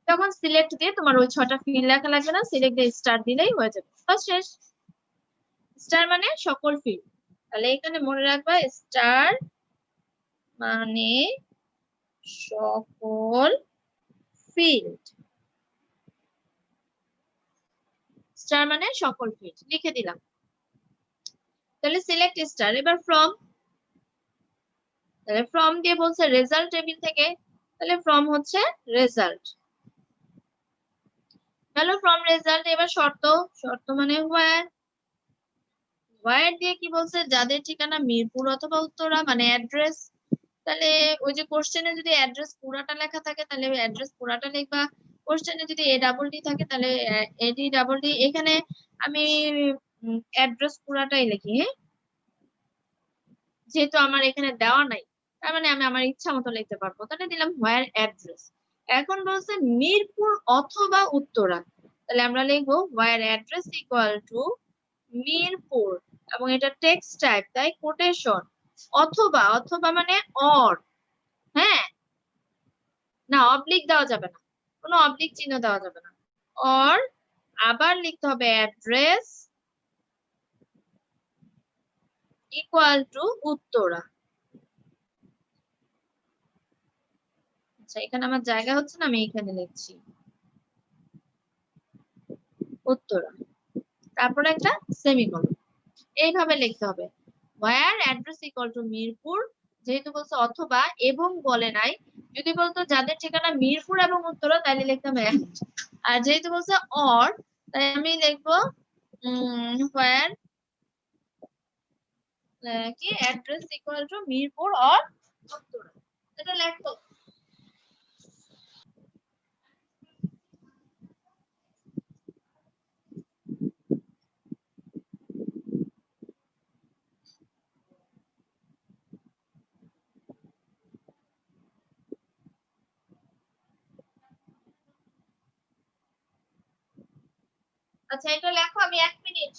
তখন সিলেক্ট দিয়ে তোমার ওই 6টা ফিল্ড লেখা লাগবে না, সিলেক্ট দিয়ে স্টার দিলেই হয়ে যাবে, বাস শেষ। স্টার মানে সকল ফিল্ড। তাহলে এখানে মনে রাখবা স্টার মানে সকল ফিল্ড। স্টার মানে সকল ফিল্ড লিখে দিলাম। তাহলে সিলেক্ট স্টার। এবার ফ্রম, তাহলে ফ্রম দিয়ে বলছে রেজাল্ট টেবিল থেকে, তাহলে ফ্রম হচ্ছে রেজাল্ট। Hello from result. এবার শর্ত, শর্ত মানে হোয়ার। হোয়ার দিয়ে কি বলছে যাদের ঠিকানা মিরপুর অথবা উত্তরা মানে অ্যাড্রেস। তাহলে ওই যে কোশ্চেনে যদি অ্যাড্রেস পুরাটা লেখা থাকে তাহলে অ্যাড্রেস পুরাটা লিখবা, কোশ্চেনে যদি এ ডাবল ডি থাকে তাহলে এডি ডাবল ডি। এখানে আমি অ্যাড্রেস পুরাটাই লিখি, হ্যাঁ যেহেতু আমার এখানে দেওয়া নাই তার মানে আমি আমার ইচ্ছা মতো লিখতে পারবো, তাহলে দিলাম হোয়ার অ্যাড্রেস। এখন বলছে মিরপুর অথবা উত্তরা, তাহলে আমরা লিখবো হোয়ার অ্যাড্রেস ইকুয়াল টু মিরপুর, এবং এটা টেক্সট টাইপ তাই কোটেশন। অথবা, অথবা মানে অর, হ্যাঁ না অবলিক দেওয়া যাবে না, কোনো অবলিক চিহ্ন দেওয়া যাবে না। অর আবার লিখতে হবে অ্যাড্রেস ইকুয়াল টু উত্তরা। আচ্ছা এখানে আমার জায়গা হচ্ছে না, আমি এখানে লিখছি উত্তরা, তারপরে একটা সেমিকোলন। এইভাবে লিখতে হবে হোয়ার অ্যাড্রেস ইকুয়াল টু মিরপুর, যেহেতু বলছে অথবা এবং বলে নাই, যদি বলতো যাদের ঠিকানা মিরপুর এবং উত্তরা তাহলে লিখতাম and, আর যেহেতু বলছে অর তাই আমি লিখবো হোয়ার কি address equal to Mirpur or Uttara, এটা লেখো। আচ্ছা এটা লেখো, আমি 1 মিনিট।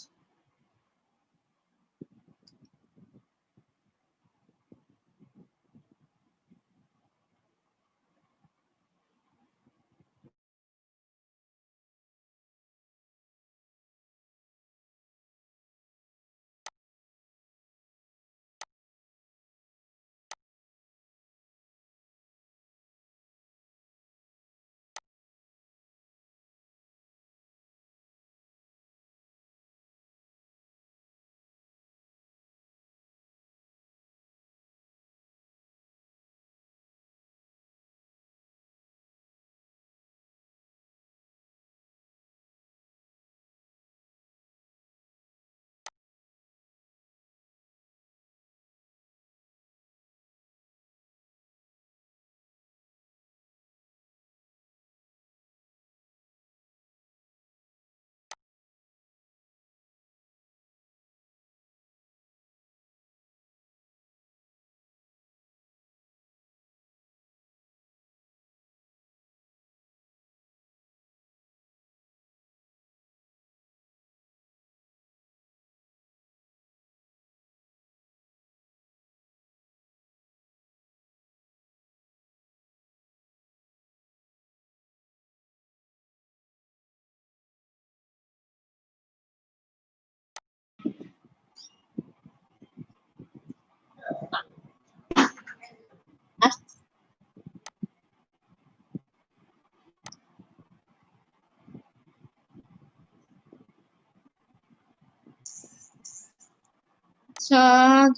আচ্ছা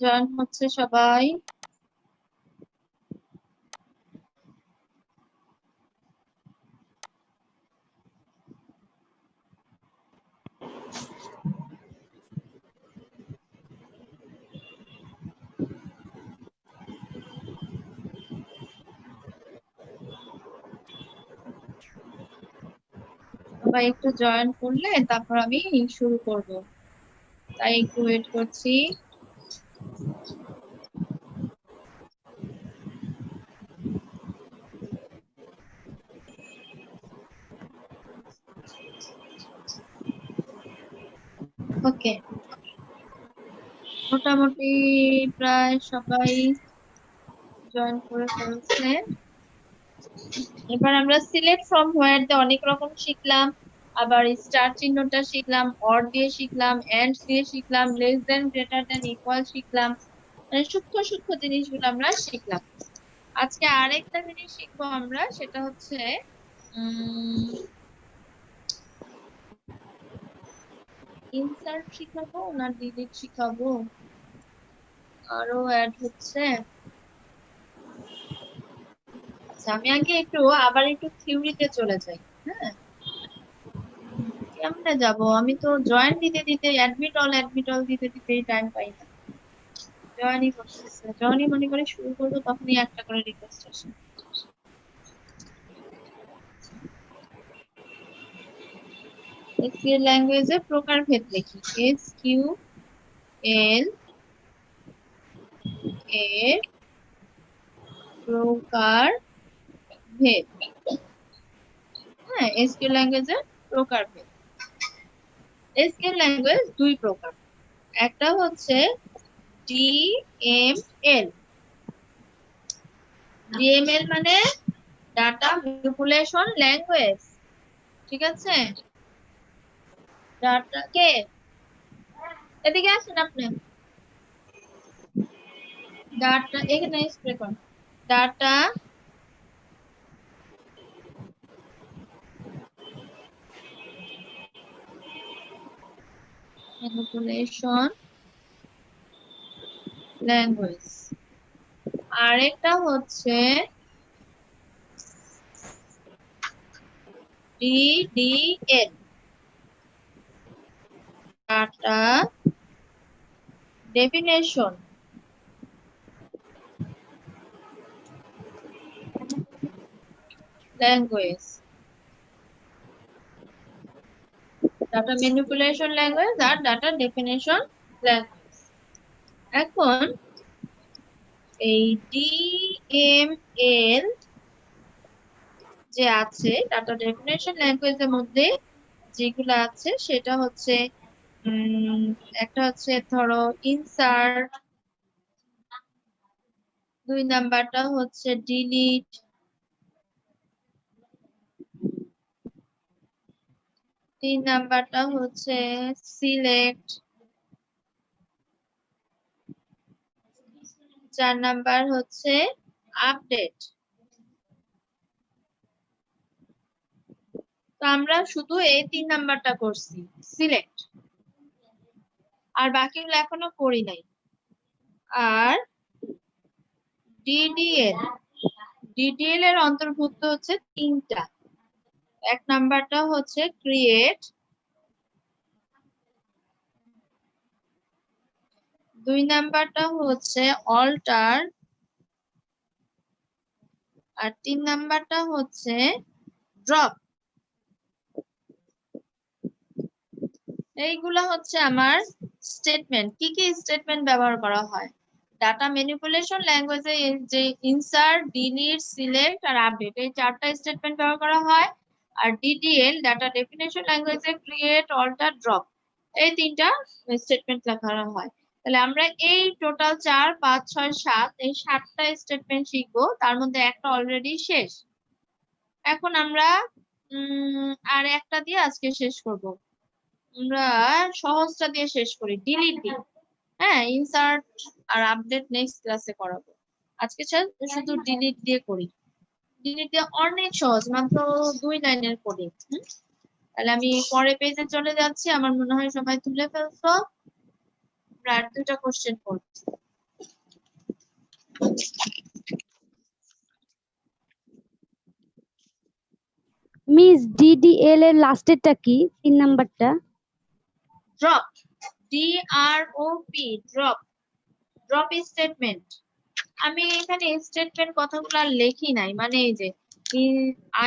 জয়েন হচ্ছে সবাই। সবাই একটু জয়েন করলে তারপর আমি শুরু করব, তাই একটু ওয়েট করছি। ওকে, মোটামুটি প্রায় সবাই জয়েন করে ফেলছে। এবার আমরা সিলেক্ট ফ্রম হোয়ার দিয়ে অনেক রকম শিখলাম, আবার স্টার চিহ্নটা শিখলাম, অর দিয়ে শিখলাম, এন্ড দিয়ে শিখলাম, less than, greater than, equal শিখলাম। মানে সূক্ষ্ম সূক্ষ্ম জিনিসগুলো আমরা শিখলাম। আজকে আরেকটা জিনিস শিখবো আমরা, সেটা হচ্ছে ইনসার্ট শিখাবো না ডিলিট শিখাবো, আরো অ্যাড হচ্ছে। আচ্ছা, আমি আগে আবার একটু থিওরিতে চলে যাই। হ্যাঁ, কেমনে যাব, আমি তো জয়েন দিতে দিতে অ্যাডমিট অল দিতে দিতেই টাইম পাই না। জয়েনই করতেছে, জয়েনই মনে করে শুরু করবো, তখনই একটা করে রিকোয়েস্ট আসে। এসকিউএল ল্যাঙ্গুয়েজে প্রকারভেদ লিখি, এসকিউএল এর প্রকারভেদ। হ্যাঁ, এসকিউএল ল্যাঙ্গুয়েজের প্রকারভেদ। এসকিউএল ল্যাঙ্গুয়েজ দুই প্রকার, একটা হচ্ছে ডিএমএল। ডিএমএল মানে ডাটা ম্যানিপুলেশন ল্যাঙ্গুয়েজ, ঠিক আছে? ডাটা কে এদিকে আসেন আপনি, ডাটা এখানে স্প্রে করুন। Data manipulation language. আরেকটা হচ্ছে DDL, data definition language. Data manipulation language আর ডাটা ডেফিনেশন ল্যাঙ্গুয়েজ। এখন এই ডিএমএল যে আছে, ডাটা ডেফিনেশন ল্যাঙ্গুয়েজের মধ্যে যেগুলো আছে সেটা হচ্ছে একটা হচ্ছে ধরো ইনসার্ট, দুই নাম্বারটা হচ্ছে ডিলিট, তিন নাম্বারটা হচ্ছে সিলেক্ট, চার নাম্বার হচ্ছে আপডেট। তো আমরা শুধু এই তিন নাম্বারটা করছি, সিলেক্ট, আর বাকিগুলো এখনো করি নাই। আর ডিডিএল এর অন্তর্ভুক্ত হচ্ছে তিনটা। এক নাম্বারটা হচ্ছে ক্রিয়েট, দুই নাম্বারটা হচ্ছে অল্টার, আর তিন নাম্বারটা হচ্ছে ড্রপ। এইগুলা হচ্ছে আমার স্টেটমেন্ট। কি কি স্টেটমেন্ট ব্যবহার করা হয় ডাটা ম্যানিপুলেশন ল্যাঙ্গুয়েজে? যে ইনসার্ট, ডিলিট, সিলেক্ট আর আপডেট, এই চারটা স্টেটমেন্ট ব্যবহার করা হয়। আর ডিডিএল ডাটা ডেফিনেশন ল্যাঙ্গুয়েজে ক্রিয়েট, অল্টার, ড্রপ, এই তিনটা স্টেটমেন্ট লেখা হয়। তাহলে আমরা এই টোটাল 4, 5, 6, 7 এই 7টা স্টেটমেন্ট শিখবো, তার মধ্যে একটা অলরেডি শেষ। এখন আমরা আর একটা দিয়ে আজকে শেষ করব। আমরা সহজটা দিয়ে শেষ করি, ডিলিট দিই। হ্যাঁ, ইনসার্ট আর আপডেট নেক্সট ক্লাসে করাবো, আজকে শুধু ডিলিট দিয়ে করি। ডিলিট দিয়ে অনেক সহজ, মাত্র 2 লাইনের কোডিং। তাহলে আমি পরে পেজে চলে যাচ্ছি, আমার মনে হয় সবাই তুলে ফেলছো। আমরা আর 2টা কোশ্চেন করব। মিস ডিডিএল এর লাস্টেরটা কি, তিন নাম্বারটা? Drop, D R O P, drop, drop statement. আমি এখানে স্টেটমেন্ট কথাগুলো আর লেখি নাই, মানে এই যে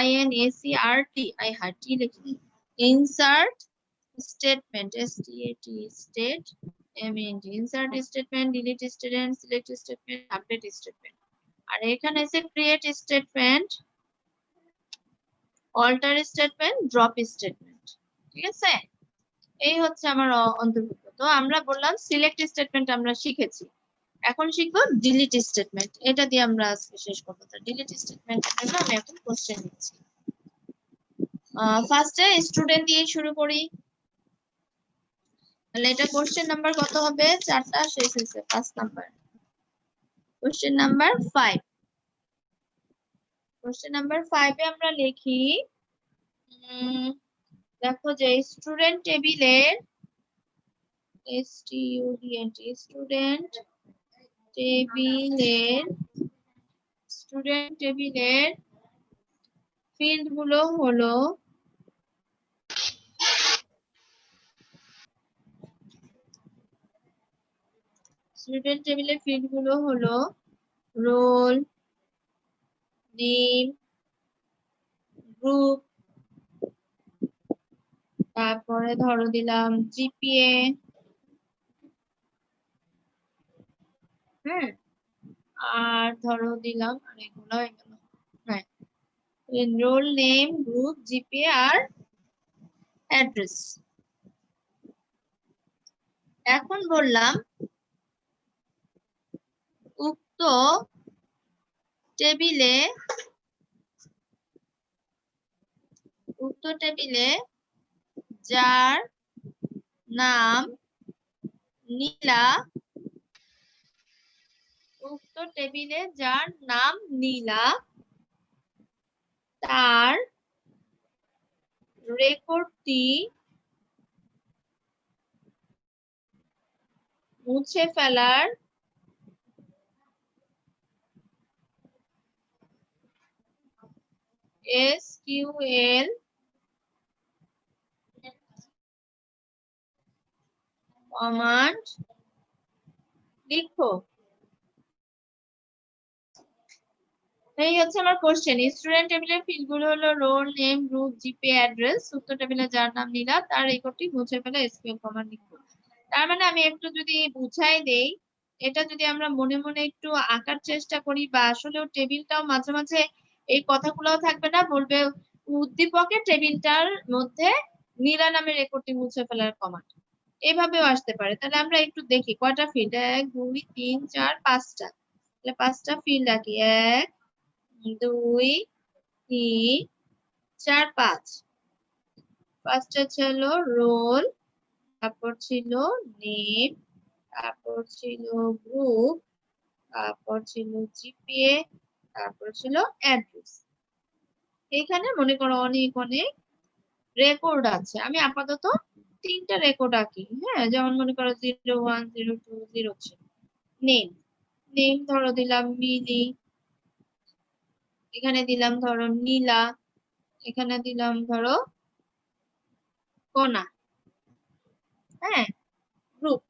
INACRT, আই হার্টি লিখি। insert statement, STAT, state, MENT, insert statement, delete statement, select statement, update statement. আর এখানে আছে create statement, alter statement, drop statement. ঠিক আছে, এই হচ্ছে আমার অন্তর্ভুক্ত। তো আমরা বললাম সিলেক্ট স্টেটমেন্ট আমরা শিখেছি, এখন শিখবো ডিলিট স্টেটমেন্ট। এটা দিয়ে আমরা আজকে শেষ করবো। তো ডিলিট স্টেটমেন্টের জন্য আমি এখন কোশ্চেন নিচ্ছি। ফার্স্টে স্টুডেন্ট দিয়ে শুরু করি। তাহলে এটা কোশ্চেন নাম্বার কত হবে? 4টা শেষ হয়েছে, 5 number. Question number 5। Question number 5 এ আমরা লিখি, দেখো যে স্টুডেন্ট টেবিলের স্টুডেন্ট টেবিলের ফিল্ড গুলো হলো রোল, নেম, গ্রুপ, তারপরে ধরো দিলাম জিপিএ, হ্যাঁ, আর ধরো দিলাম, আর এগুলো হয়ে গেল। হ্যাঁ, রোল, নেম, গ্রুপ, জিপিএ আর অ্যাড্রেস। এখন বললাম উক্ত টেবিলে যার নাম নীলা, তার রেকর্ডটি মুছে ফেলার SQL কমান্ড লিখো। এই হচ্ছে আমার কোশ্চেন। স্টুডেন্ট টেবিলের ফিল্ড গুলো হলো রোল, নেম, গ্রুপ, জিপে, অ্যাড্রেস। উক্ত টেবিলে যার নাম নীলা, তার রেকর্ডটি মুছে ফেলা SQL কমান্ড লিখো। তার মানে আমি একটু যদি বুঝাই দেই, এটা যদি আমরা মনে মনে একটু আঁকার চেষ্টা করি, বা আসলেও টেবিলটাও মাঝে মাঝে এই কথাগুলোও থাকবে না, বলবে উদ্দীপকের টেবিলটার মধ্যে নীলা নামের রেকর্ডটি মুছে ফেলার কমান্ড, এভাবেও আসতে পারে। তাহলে আমরা একটু দেখি কয়টা ফিল্ড, 1 2 3 4 5টা। তাহলে 5টা ফিল্ড আঁকি, 1 2 3 4 5। ফার্স্টে ছিল রোল, তারপর ছিল নেম, তারপর ছিল গ্রুপ, তারপর ছিল জিপিএ, তারপর ছিল অ্যাড্রেস। এখানে মনে করো অনেক অনেক রেকর্ড আছে। আমি আপাতত 3টা রেকর্ড আঁকি, হ্যাঁ, যেমন মনে করো 0 1 0 2 0 3। নেম ধরো দিলাম মিলি, এখানে দিলাম ধরো নীলা, এখানে দিলাম ধরো কোনা, হ্যাঁ। গ্রুপ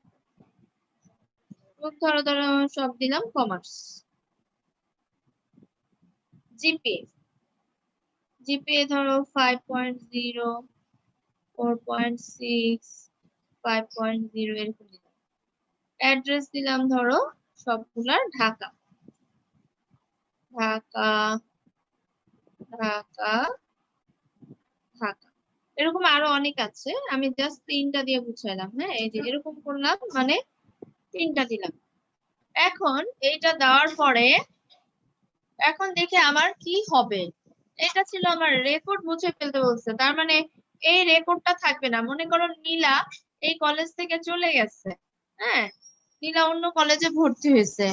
ধরো ধরো সব দিলাম কমার্স। জিপিএ ধরো 5.0 4.6 5.0 এরকম দিলাম। অ্যাড্রেস দিলাম ধরো সবগুলার ঢাকা, এরকম আরো অনেক আছে, আমি জাস্ট 3টা দিয়ে বুঝাইলাম। হ্যাঁ, এই যে এরকম করলাম, মানে 3টা দিলাম। এখন এইটা দেওয়ার পরে এখন দেখে আমার কি হবে। এটা ছিল আমার রেকর্ড, মুছে ফেলতে বলছে, তার মানে এই রেকর্ডটা থাকবে না। মনে করো নীলা এই কলেজ থেকে চলে গেছে, হ্যাঁ, নীলা অন্য কলেজে ভর্তি হয়েছে,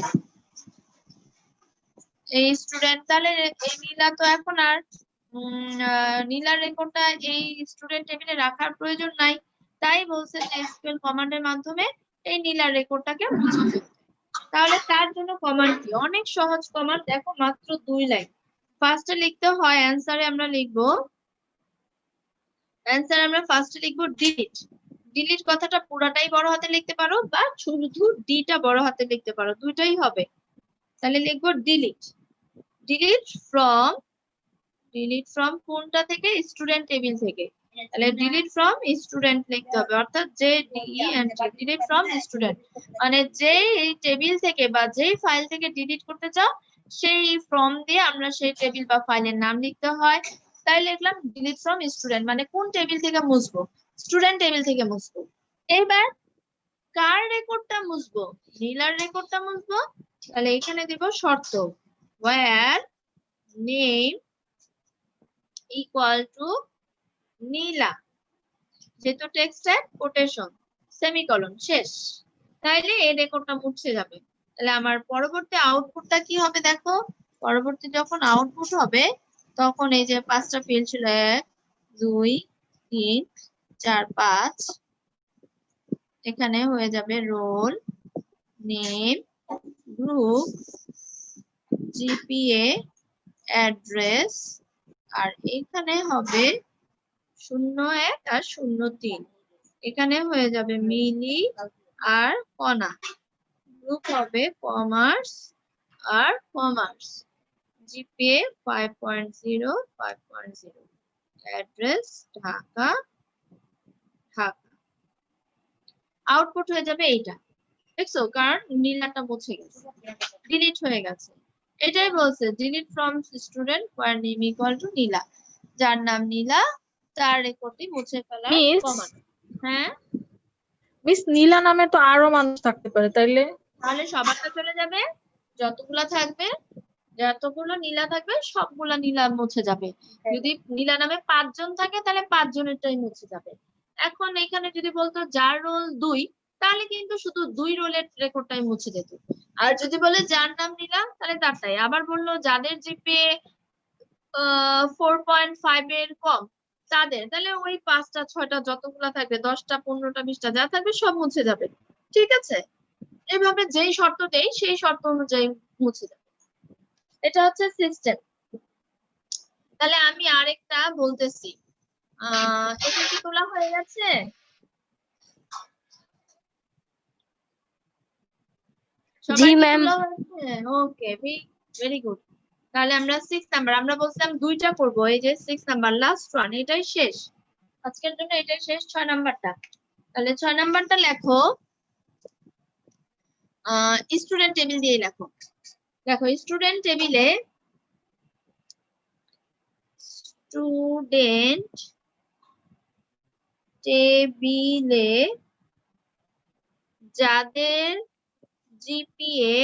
এই স্টুডেন্ট, তাহলে এই নীলা তো এখন আর নীলার রেকর্ডটা এই স্টুডেন্ট টেবিলে রাখার প্রয়োজন নাই। তাই বলছে যে এসকিউএল কমান্ডের মাধ্যমে এই নীলার রেকর্ডটাকে মুছে ফেলতে। তাহলে তার জন্য কমান্ড কি? অনেক সহজ কমান্ড, দেখো মাত্র 2 লাইন। ফার্স্টে লিখতে হয়, অ্যানসারে আমরা লিখবো, ফার্স্টে লিখবো ডিলিট। ডিলিট কথাটা পুরাটাই বড় হাতে লিখতে পারো, বা শুধু ডিটা বড় হাতে লিখতে পারো, দুইটাই হবে। তাহলে লিখবো ডিলিট। ডিলিট ফ্রম কোনটা থেকে? স্টুডেন্ট টেবিল থেকে। তাহলে ডিলিট ফ্রম স্টুডেন্ট লিখতে হবে, অর্থাৎ যে ডিলিট ফ্রম স্টুডেন্ট মানে যেই টেবিল থেকে বা যেই ফাইল থেকে ডিলিট করতে চাও সেই ফ্রম দিয়ে আমরা সেই টেবিল বা ফাইলের নাম লিখতে হয়। তাই লিখলাম ডিলিট ফ্রম স্টুডেন্ট, মানে কোন টেবিল থেকে মুছবো, স্টুডেন্ট টেবিল থেকে মুছবো। এইবার কার রেকর্ডটা মুছবো, নীলার রেকর্ডটা মুছবো, তাহলে এখানে দিব শর্ত where name equal to নীলা, যেহেতু টেক্সট এর কোটেশন সেমিকোলন শেষ, তাইলে এই রেকর্ডটা মুছে যাবে। তাহলে আমার পরবর্তী আউটপুটটা কি হবে দেখো, পরবর্তী যখন আউটপুট হবে তখন এই যে 5টা ফিল্ড ছিল 1 2 3 4 5, এখানে হয়ে যাবে roll name group GPA address, আর এখানে হবে 01 আর 03, এখানে হয়ে যাবে মিলি আর কণা, গ্রুপ হবে কমার্স আর commerce, GPA 5.0 5.0, address Dhaka Dhaka. Output হয়ে যাবে এইটা, দেখছো, কারণ নীলাটা মুছে গেছে, ডিলিট হয়ে গেছে। এটাই বলছে delete from student where name equal to নীলা, যার নাম নীলা তার রেকর্ডটি মুছে ফেলার মিস কমান্ড। হ্যাঁ, মিস নীলা নামে তো আরো মানুষ থাকতে পারে, তাইলে তাহলে সবারটা চলে যাবে, যতগুলা থাকবে, যতগুলো নীলা থাকবে সবগুলা নীলা মুছে যাবে। যদি নীলা নামে 5 জন থাকে তাহলে 5 জনেরটাই মুছে যাবে। এখন এখানে যদি বলতো যার রোল 2, তাহলে কিন্তু শুধু 2 রোলের রেকর্ডটাই মুছে যেত। আর যদি বলে যার নাম নীলা তাহলে তারটাই। আবার বললো যাদের জিপিএ 4.5 এর কম তাদের, তাহলে ওই 5টা 6টা যতগুলা থাকবে 10টা 15টা 20টা যা থাকবে সব মুছে যাবে। ঠিক আছে, এভাবে যেই শর্ত দেই সেই শর্ত অনুযায়ী মুছে যাবে, এটা হচ্ছে সিস্টেম। তাহলে আমি আরেকটা বলতেছি, এটা কি তোলা হয়ে গেছে? জি সবাই কি ম্যাম। তোলা হয়েছে? ওকে, ভেরি গুড। তাহলে আমরা 6 নাম্বার, আমরা বলছিলাম 2টা করব, এই যে 6 নাম্বার লাস্ট ওয়ান, এটাই শেষ আজকের জন্য, এটাই শেষ 6 নাম্বারটা। তাহলে 6 নাম্বারটা লেখো স্টুডেন্ট টেবিল দিয়ে লেখো। দেখো স্টুডেন্ট টেবিলে যাদের জিপিএ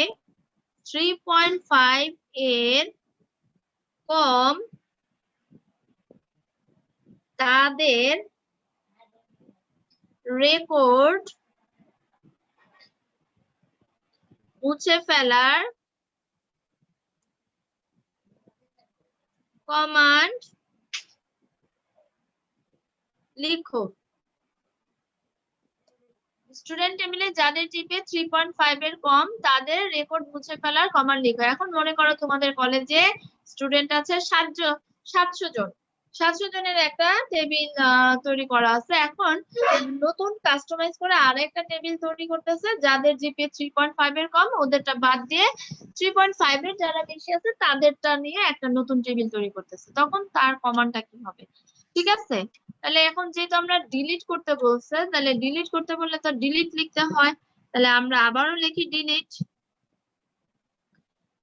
3.5 এর কম তাদের রেকর্ড মুছে ফেলার কমান্ড লিখো। স্টুডেন্ট টেবিলে যাদের জিপিএ 3.5 এর কম তাদের রেকর্ড মুছে ফেলার কমান্ড লিখো। এখন মনে করো তোমাদের কলেজে স্টুডেন্ট আছে 700 জন, 700 জনের একটা টেবিল তৈরি করা আছে। এখন নতুন কাস্টমাইজ করে আরেকটা টেবিল তৈরি করতেছে, যাদের জিপিএ 3.5 এর কম ওদেরটা বাদ দিয়ে 3.5 এর যারা বেশি আছে তাদেরটা নিয়ে একটা নতুন টেবিল তৈরি করতেছে, তখন তার কমান্ডটা কি হবে? ঠিক আছে, তাহলে এখন যেহেতু আমরা ডিলিট করতে বলছে, তাহলে ডিলিট করতে বললে তো ডিলিট লিখতে হয়, তাহলে আমরা আবারও লিখি ডিলিট।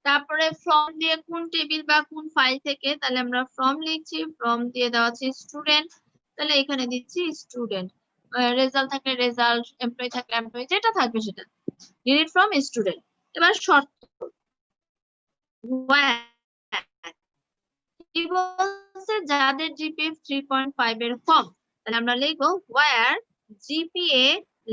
তারপরে ফ্রম দিয়ে কোন টেবিল বা কোন ফাইল থেকে, তাহলে আমরা ফ্রম লিখছি, ফ্রম দিয়ে দেওয়া আছে স্টুডেন্ট, তাহলে এখানে দিচ্ছি স্টুডেন্ট। রেজাল্ট থাকলে রেজাল্ট, এমপ্লয়ি থাকলে এমপ্লয়ি, যেটা থাকবে সেটা। Delete from student. এবার শর্ত কি বলছে, যাদের জিপিএ 3.5 এর কম, তাহলে আমরা লিখবো where জিপিএ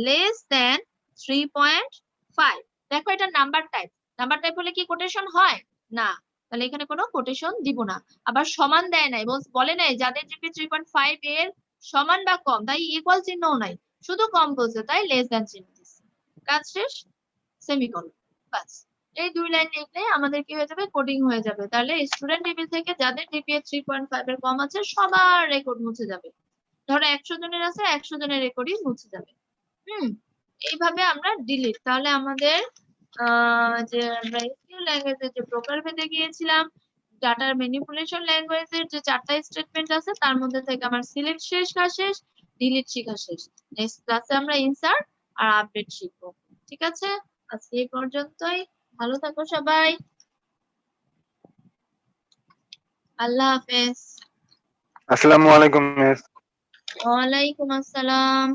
less than 3.5। দেখো এটা নাম্বার টাইপ, নাম্বার টাইপ হলে কি কোটেশন হয় না, তাহলে এখানে কোনো কোটেশন দিব না। আবার সমান দেয় নাই, বলে নাই যাদের জিপিএ 3.5 এর সমান বা কম, তাই ইকুয়াল চিহ্নও নাই, শুধু কম বলছে তাই লেস দ্যান চিহ্ন দিচ্ছে। কাজ শেষ, সেমিকোলন, বাস। এই 2 লাইন লিখলে আমাদের কি হয়ে যাবে, কোডিং হয়ে যাবে। তাহলে স্টুডেন্ট টেবিল থেকে যাদের জিপিএ 3.5 এর কম আছে সবার রেকর্ড মুছে যাবে। ধরো 100 জনের আছে, 100 জনের রেকর্ডই মুছে যাবে। এইভাবে আমরা ডিলিট। তাহলে আমাদের যে আমরা এসকিউ ল্যাঙ্গুয়েজে যে প্রকারভেদে গিয়েছিলাম, ডাটা ম্যানিপুলেশন ল্যাঙ্গুয়েজের যে 4টা স্টেটমেন্ট আছে তার মধ্যে থেকে আমার সিলেক্ট শেখা শেষ, ডিলিট শেখা শেষ। নেক্সট ক্লাসে আমরা ইনসার্ট আর আপডেট শিখবো। ঠিক আছে, আজকে এই পর্যন্তই। ভালো থাকো সবাই। আল্লাহ হাফেজ। আসসালামু আলাইকুম মিস। ওয়ালাইকুম আসসালাম।